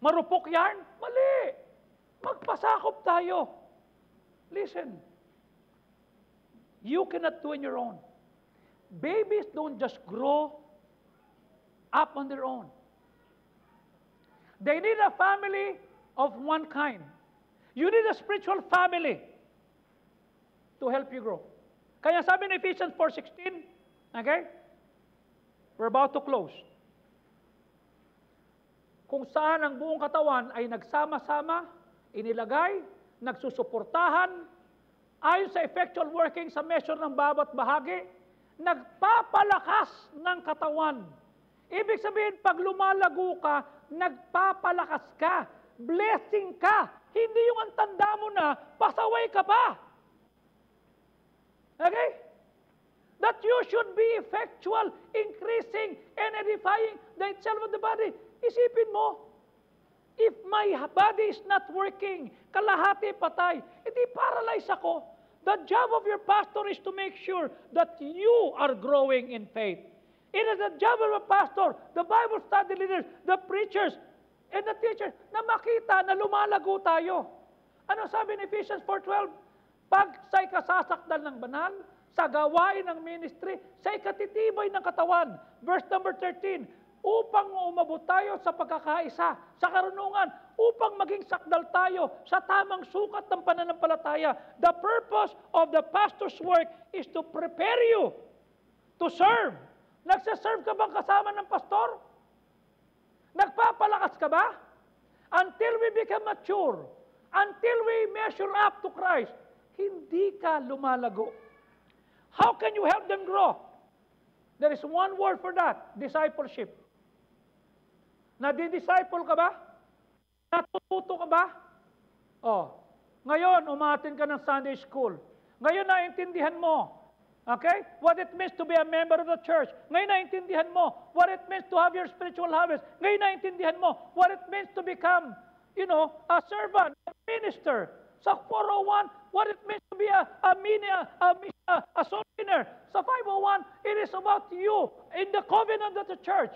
Marupok yarn? Mali. Magpasakop tayo. Listen. You cannot do on your own. babies don't just grow up on their own. They need a family of one kind. You need a spiritual family to help you grow. Kaya sabi ni Ephesians 4:16, okay? We're about to close. Kung saan ang buong katawan ay nagsama-sama, inilagay, nagsusuportahan, ayon sa effectual working sa measure ng bawat bahagi, nagpapalakas ng katawan. Ibig sabihin, pag lumalago ka, nagpapalakas ka, blessing ka. Hindi yung ang tanda mo na, pasaway ka pa. Okay? That you should be effectual, increasing, and edifying the itself of the body. Isipin mo, if my body is not working, kalahati patay, hindi paralyze ako. The job of your pastor is to make sure that you are growing in faith. It is the job of a pastor, the Bible study leaders, the preachers, and the teachers na makita na lumalago tayo. Ano sabi ni Ephesians 4:12? Pag sa'y kasasakdal ng banal, sa gawain ng ministry, sa ikatitibay ng katawan. Verse number 13, upang umabot tayo sa pagkakaisa, sa karunungan, upang maging sakdal tayo sa tamang sukat ng pananampalataya. The purpose of the pastor's work is to prepare you to serve. Nagsaserve ka bang kasama ng pastor? Nagpapalakas ka ba? Until we become mature, until we measure up to Christ, hindi ka lumalago. How can you help them grow? There is one word for that, discipleship. Nadi-disciple ka ba? Natututo ka ba? Oh, ngayon, umatin ka ng Sunday school. Ngayon, naintindihan mo, okay, what it means to be a member of the church. Ngayon, naintindihan mo what it means to have your spiritual habits. Ngayon, naintindihan mo what it means to become, a servant, a minister. Sa 401, what it means to be a soul winner. Sa 501, it is about you in the covenant of the church.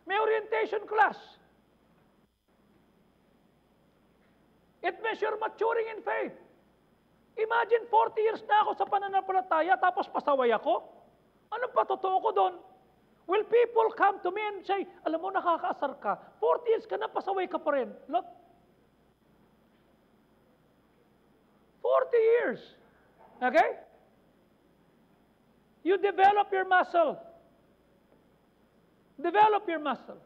May orientation class. It means you're maturing in faith. Imagine 40 years na ako sa pananampalataya tapos pasaway ako. Anong patotoo ko doon? Will people come to me and say, alam mo, nakakaasar ka. 40 years ka na, pasaway ka pa rin. Look. 40 years. Okay? You develop your muscle. Develop your muscle.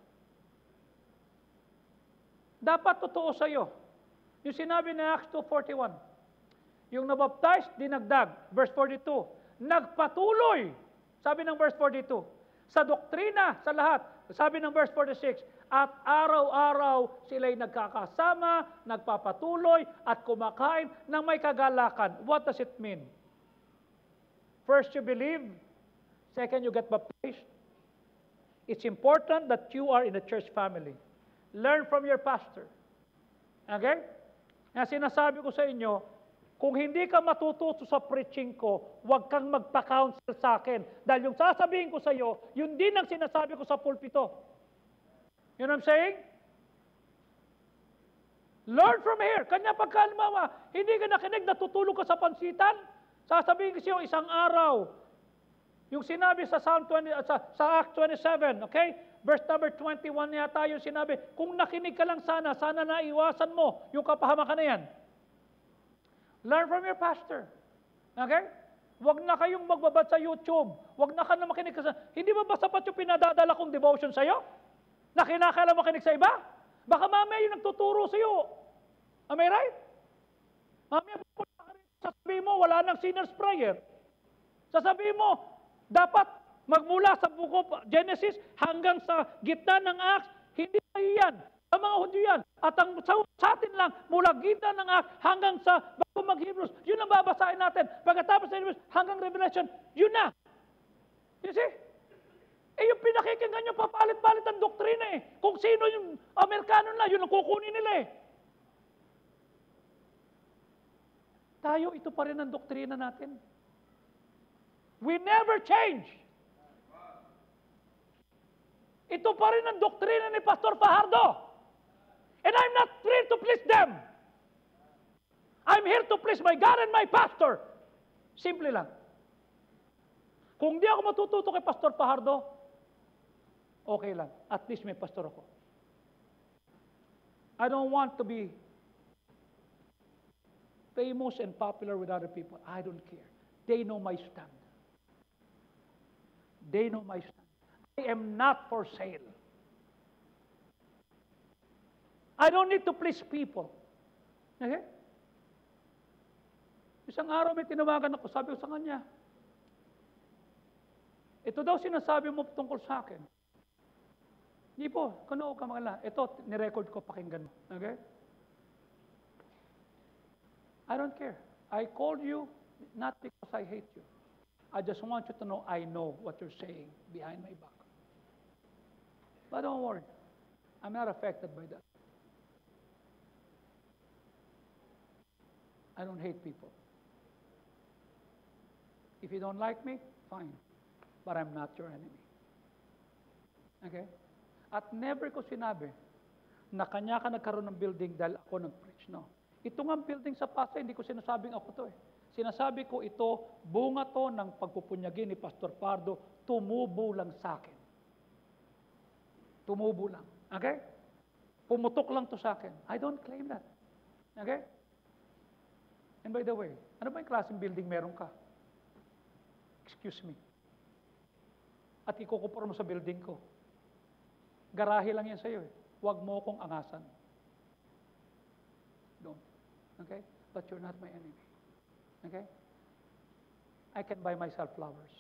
Dapat totoo sa'yo. Yung sinabi na Acts 2:41. Yung nabaptize, dinagdag. Verse 42. Nagpatuloy. Sabi ng verse 42. Sa doktrina, sa lahat. Sabi ng verse 46. At araw-araw sila'y nagkakasama, nagpapatuloy, at kumakain ng may kagalakan. What does it mean? First, you believe. Second, you get baptized. It's important that you are in a church family. Learn from your pastor. Okay? Nga sinasabi ko sa inyo, kung hindi ka matututo sa preaching ko, huwag kang magpa-counsel sa akin. Dahil yung sasabihin ko sa iyo, yun din ang sinasabi ko sa pulpito. You know what I'm saying? Learn from here. Kanya pagkalmawa, hindi ka nakinig, natutulog ka sa pansitan, sasabihin ko sa iyo isang araw, yung sinabi sa Psalm 20, sa Acts 27, okay? Verse number 21 yata yung sinabi, kung nakinig ka lang sana naiwasan mo yung kapahamakan na yan. Learn from your pastor. Okay? Huwag na kayong magbabad sa YouTube. Huwag na ka na makinig sa... Hindi ba sapat yung pinadadala kong devotion sa'yo? Na kinakailangan makinig sa iba? Baka mamaya yung nagtuturo sa'yo. Am I right? Mamaya sasabihin mo, wala nang sinner's prayer. Sasabihin mo, dapat magmula sa buko Genesis hanggang sa gitna ng Acts, hindi tayo yan. Sa mga Hudyo yan. At ang sa atin lang, mula gitna ng Acts hanggang sa bago mag-Hebrews, yun ang babasahin natin. Pagkatapos sa Hebrews hanggang Revelation, yun na. You see? Yung pinakikinggan nyo, papalit-palit ang doktrina eh. Kung sino yung Amerikano na, yun ang kukunin nila eh. Tayo, ito pa rin ang doktrina natin. We never change. Ito pa rin ang doktrina ni Pastor Fajardo. And I'm not here to please them. I'm here to please my God and my pastor. Simple lang. Kung di ako matututo kay Pastor Fajardo, okay lang. At least may pastor ako. I don't want to be famous and popular with other people. I don't care. They know my stand. They know my stand. I am not for sale. I don't need to please people. Okay? Isang araw may tinawagan ako, sabi ko sa kanya, ito daw sinasabi mo tungkol sa akin. Hindi po, kuno ka mga ito, nirecord ko, pakinggan mo. Okay? I don't care. I called you not because I hate you. I just want you to know I know what you're saying behind my back. But don't worry. I'm not affected by that. I don't hate people. If you don't like me, fine. But I'm not your enemy. Okay? At never ko sinabi na kanya ka nagkaroon ng building dahil ako nag-preach. No. Ito nga building sa Pasay, hindi ko sinasabing ako to eh. Sinasabi ko ito, bunga to ng pagpupunyagi ni Pastor Pardo, tumubo lang sa akin. Tumubo lang. Okay? Pumutok lang to sa akin. I don't claim that. Okay? And by the way, ano ba yung klaseng building meron ka? Excuse me. At ikukupor mo sa building ko. Garahe lang yan sa'yo eh. Huwag mo akong angasan. Don't. Okay? But you're not my enemy. Okay? I can buy myself flowers.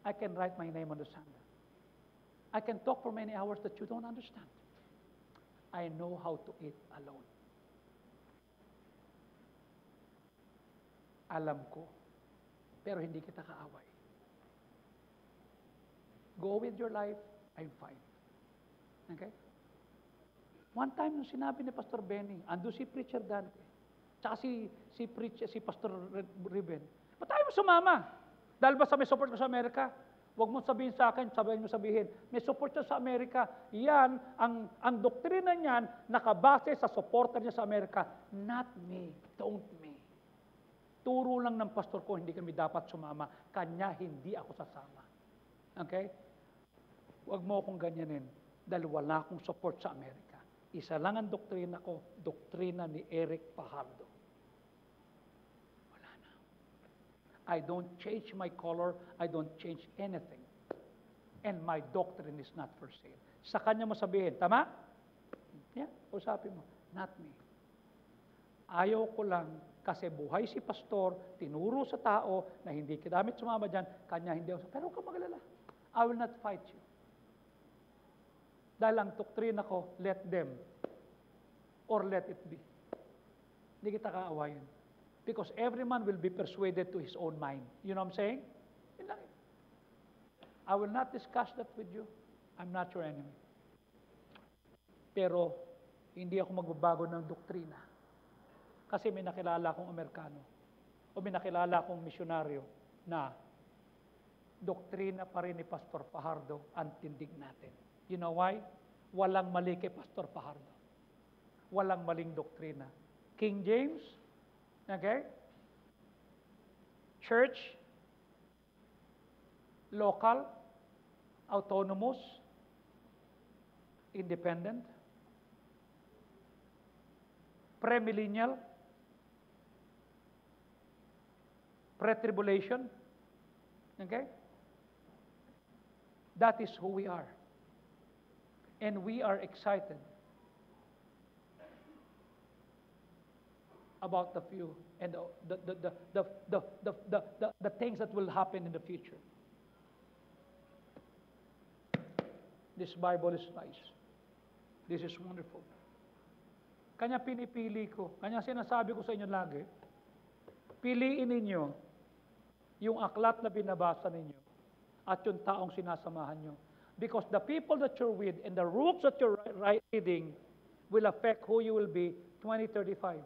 I can write my name on the sand. I can talk for many hours that you don't understand. I know how to eat alone. Alam ko. Pero hindi kita kaaway. Go with your life, I'm fine. Okay? One time, nung sinabi ni Pastor Benny, ando si Preacher Dante, tsaka si Pastor Riben, ba't tayo mo sumama? Dahil ba sa may support ko sa Amerika? Huwag mo sabihin sa akin, sabihin, may support siya sa Amerika. Yan, ang doktrina niyan, nakabase sa supporter niya sa Amerika. Not me. Don't me. Turo lang ng pastor ko, hindi kami dapat sumama. Kanya, hindi ako sasama. Okay? Huwag mo akong ganyanin dahil wala akong support sa Amerika. Isa lang ang doktrina ko, doktrina ni Eric Fajardo. Wala na. I don't change my color, I don't change anything. And my doctrine is not for sale. Sa kanya mo sabihin, tama? Yeah, usapin mo. Not me. Ayaw ko lang kasi buhay si pastor, tinuro sa tao na hindi kidamit sumama dyan, kanya hindi ako. Pero huwag ka magalala. I will not fight you. Dahil ang doktrina ko, let them or let it be. Hindi kita kaawayan. Because every man will be persuaded to his own mind. You know what I'm saying? Yun lang. I will not discuss that with you. I'm not your enemy. Pero, hindi ako magbabago ng doktrina. Kasi may nakilala akong Amerikano o may nakilala akong misyonaryo na doktrina pa rin ni Pastor Fajardo ang tindig natin. You know why? Walang mali kay Pastor Fajardo. Walang maling doktrina. King James, okay? Church, local, autonomous, independent, premillennial, pre-tribulation, okay? That is who we are. And we are excited about the few and the things that will happen in the future. This Bible is nice. This is wonderful. Kanya pinipili ko, kanya sinasabi ko sa inyo lagi, piliin ninyo yung aklat na binabasa ninyo at yung taong sinasamahan nyo. Because the people that you're with and the rules that you're reading will affect who you will be 2035,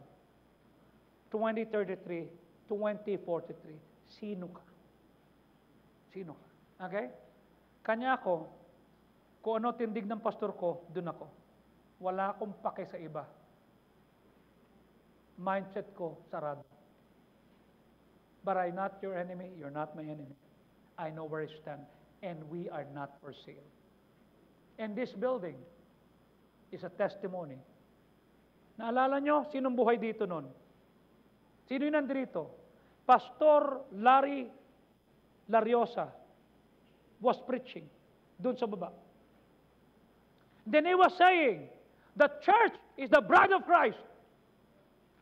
2033, 2043. Sino ka? Sino ka? Okay? Kanya ako, kung ano tindig ng pastor ko, dun ako. Wala akong pake sa iba. Mindset ko, sarado. But I'm not your enemy, you're not my enemy. I know where I stand, and we are not for sale. And this building is a testimony. Naalala nyo, sinong buhay dito nun? Sino yung nandito? Pastor Larry Lariosa was preaching doon sa baba. Then he was saying, the church is the bride of Christ.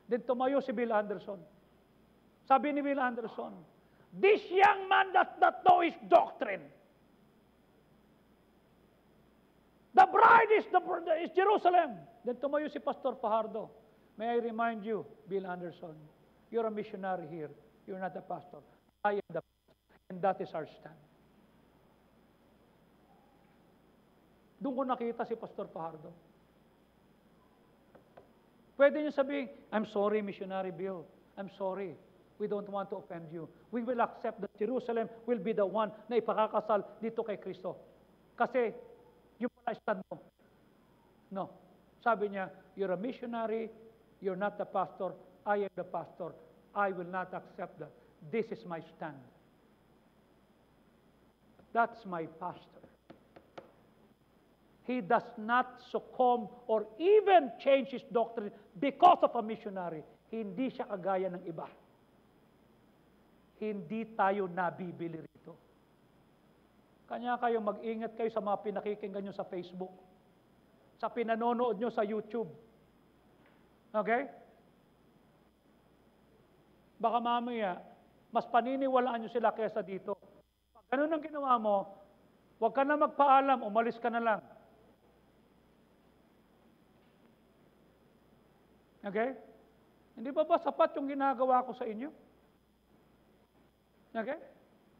Then tumayo si Bill Anderson. Sabi ni Bill Anderson, this young man does not know his doctrine. The bride is Jerusalem. Then tumayo si Pastor Fajardo. May I remind you, Bill Anderson, you're a missionary here. You're not a pastor. I am the pastor. And that is our stand. Doon ko nakita si Pastor Fajardo. Pwede niyo sabihin, I'm sorry, Missionary Bill. I'm sorry. We don't want to offend you. We will accept that Jerusalem will be the one na ipakakasal dito kay Kristo. Kasi, yung pala stand mo. No. Sabi niya, you're a missionary, you're not the pastor, I am the pastor. I will not accept that. This is my stand. That's my pastor. He does not succumb or even change his doctrine because of a missionary. Hindi siya kagaya ng iba. Hindi tayo nabibili rito. Kanya kayo mag-ingat kayo sa mga pinakikinggan nyo sa Facebook, sa pinanonood nyo sa YouTube. Okay? Baka mamaya, mas paniniwalaan nyo sila kaysa dito. Pag ganun ang ginawa mo, huwag ka na magpaalam, umalis ka na lang. Okay? Hindi ba sapat yung ginagawa ko sa inyo? Okay?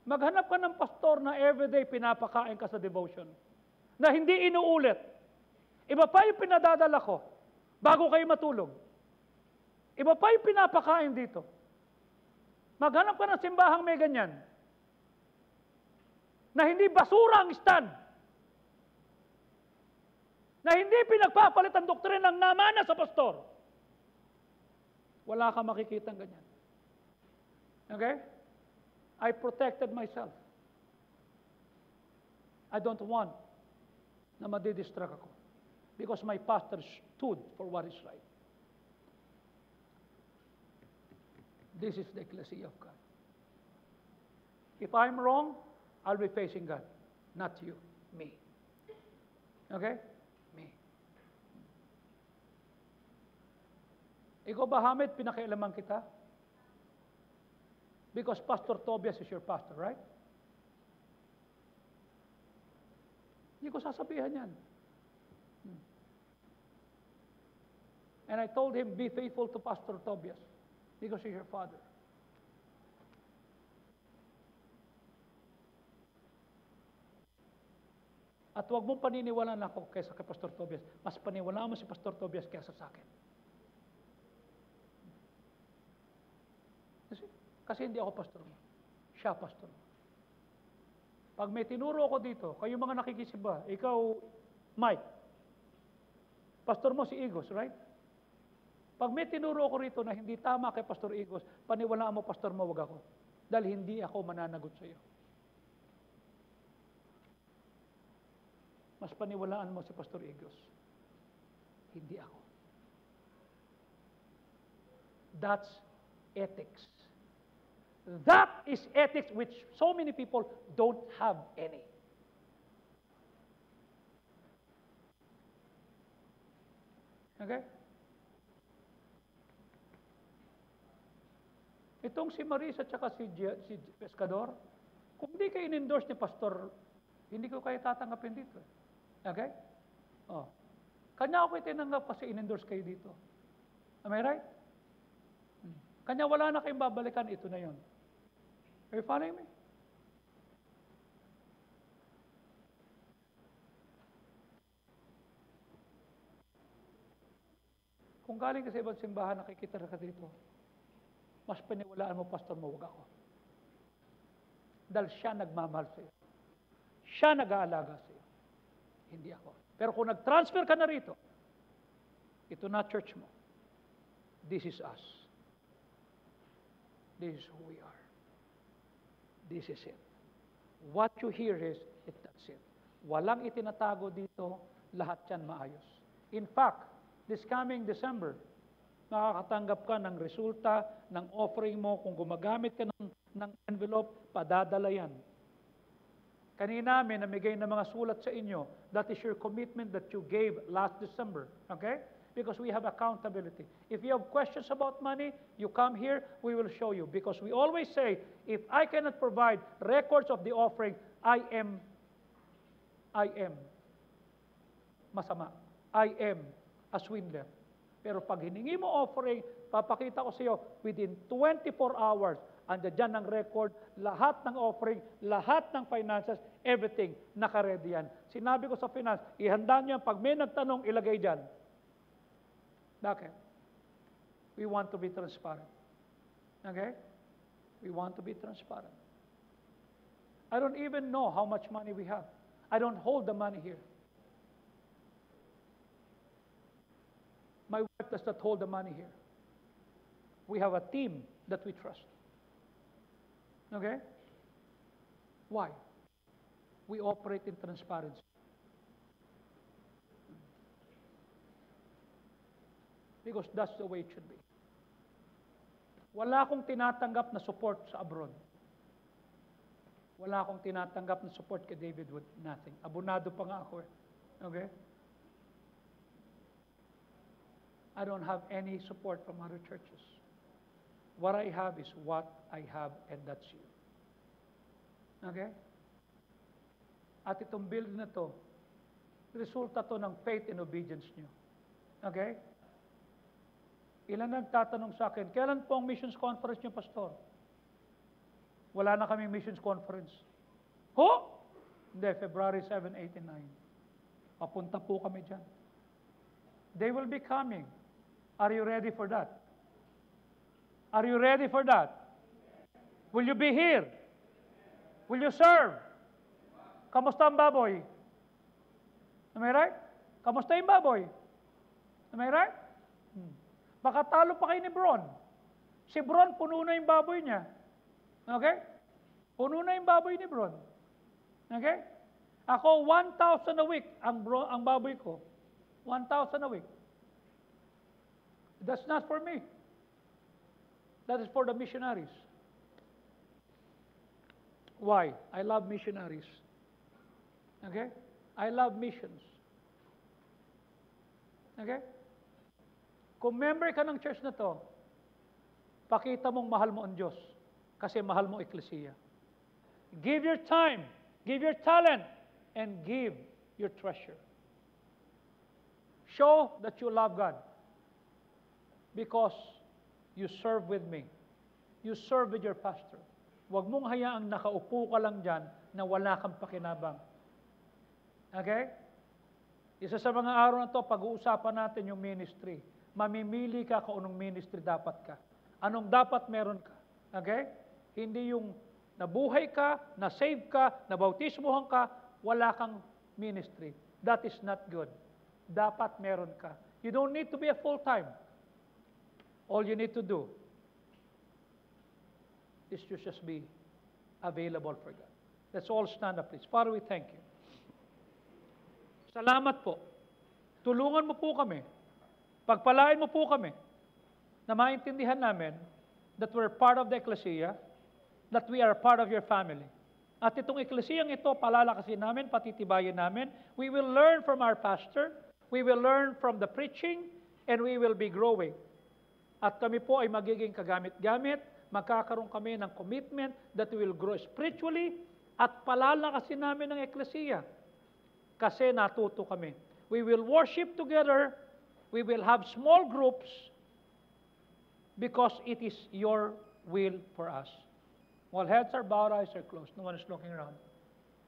Maghanap ka ng pastor na everyday pinapakain ka sa devotion. Na hindi inuulit. Iba pa yung pinadadala ko bago kayo matulog. Iba pa yung pinapakain dito. Maghanap ka ng simbahang may ganyan. Na hindi basura ang stand. Na hindi pinagpapalit ang doktrina ng namana sa pastor. Wala ka makikitang ganyan. Okay? I protected myself. I don't want na madidistract ako. Because my pastor stood for what is right. This is the ecclesia of God. If I'm wrong, I'll be facing God. Not you, me. Okay? Me. Ikaw ba, Hamid, pinakialaman kita? Because Pastor Tobias is your pastor, right? Hindi ko sasabihan yan. And I told him, be faithful to Pastor Tobias because he's your father. At huwag mong paniniwalaan ako kaysa kay Pastor Tobias. Mas paniwalaan mo si Pastor Tobias kaysa sa akin. Kasi hindi ako pastor mo. Siya pastor mo. Pag may tinuro ako dito, kayo mga nakikisiba, ikaw, Mike, pastor mo si Igos, right? Pag may tinuro ako rito na hindi tama kay Pastor Igos, paniwalaan mo, pastor mo, wag ako. Dahil hindi ako mananagot sa iyo. Mas paniwalaan mo si Pastor Igos. Hindi ako. That's ethics. That is ethics which so many people don't have any. Okay? Itong si Marisa at saka si Pescador, kung di kayo in-endorse ni Pastor, hindi ko kayo tatanggapin dito. Okay? Oh. Kanya ako itinanggap kasi in-endorse kayo dito. Am I right? Kanya wala na kayong babalikan, ito na yon. Are you following me? Kung galing ka sa ibang simbahan, nakikita ka dito, mas paniwalaan mo, pastor mo, wag ako. Dahil siya nagmamahal sa iyo. Siya nag-aalaga sa iyo. Hindi ako. Pero kung nag-transfer ka na rito, ito na church mo. This is us. This is who we are. This is it. What you hear is, that's it. Walang itinatago dito, lahat yan maayos. In fact, this coming December, makakatanggap ka ng resulta ng offering mo. Kung gumagamit ka ng envelope, padadala yan. Kanina may namigay na mga sulat sa inyo. That is your commitment that you gave last December. Okay? Because we have accountability. If you have questions about money, you come here, we will show you. Because we always say, if I cannot provide records of the offering, I am masama. I am a swindler. Pero pag hiningi mo offering, papakita ko sa iyo, within 24 hours, andiyan dyan ang record, lahat ng offering, lahat ng finances, everything, nakaredy yan. Sinabi ko sa finance, ihanda niyo yan, pag may nagtanong, ilagay dyan. Bakit? We want to be transparent. Okay? We want to be transparent. I don't even know how much money we have. I don't hold the money here. My wife does not hold the money here. We have a team that we trust. Okay? Why? We operate in transparency. Because that's the way it should be. Wala akong tinatanggap na support sa abroad. Wala akong tinatanggap na support kay David with nothing. Abonado pa nga ako eh. Okay? I don't have any support from other churches. What I have is what I have, and that's you. Okay? At itong build na to, resulta to ng faith and obedience nyo. Okay? Ilan nagtatanong sa akin, kailan po ang missions conference nyo, Pastor? Wala na kaming missions conference. Ho? Hindi, February 7, 8, and 9. Papunta po kami dyan. They will be coming. Are you ready for that? Are you ready for that? Will you be here? Will you serve? Kamusta ang baboy? Am I right? Kamusta yung baboy? Am I right? Baka talo pa kayo ni Bron. Si Bron, puno na yung baboy niya. Okay? Puno na yung baboy ni Bron. Okay? Ako, 1,000 a week ang baboy ko. 1,000 a week. That's not for me. That is for the missionaries. Why? I love missionaries. Okay? I love missions. Okay? Kung member ka ng church na to, pakita mong mahal mo ang Diyos kasi mahal mo eklesiya. Give your time, give your talent, and give your treasure. Show that you love God because you serve with me. You serve with your pastor. Huwag mong hayaang nakaupo ka lang dyan na wala kang pakinabang. Okay? Isa sa mga araw na to, pag-uusapan natin yung ministry. Mamimili ka kung anong ministry dapat ka. Anong dapat meron ka. Okay? Hindi yung nabuhay ka, na-save ka, nabautismohan ka, wala kang ministry. That is not good. Dapat meron ka. You don't need to be a full-time. All you need to do is to just be available for God. Let's all stand up, please. Father, we thank you. Salamat po. Tulungan mo po kami. Pagpalain mo po kami na maintindihan namin that we're part of the ecclesia, that we are part of your family. At itong eklesiyang ito, palalakasin namin, patitibayin namin. We will learn from our pastor, we will learn from the preaching, and we will be growing. At kami po ay magiging kagamit-gamit, magkakaroon kami ng commitment that we will grow spiritually at palalakasin namin ng eklesiya. Kasi natuto kami. We will worship together, we will have small groups because it is your will for us. While heads are bowed, eyes are closed, no one is looking around.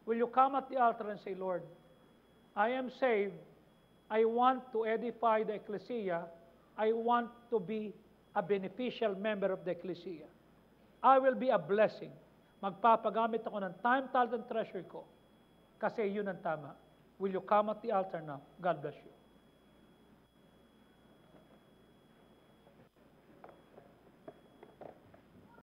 Will you come at the altar and say, Lord, I am saved. I want to edify the ecclesia. I want to be a beneficial member of the ecclesia. I will be a blessing. Magpapagamit ako ng time, talent, and treasure ko. Kasi yun ang tama. Will you come at the altar now? God bless you.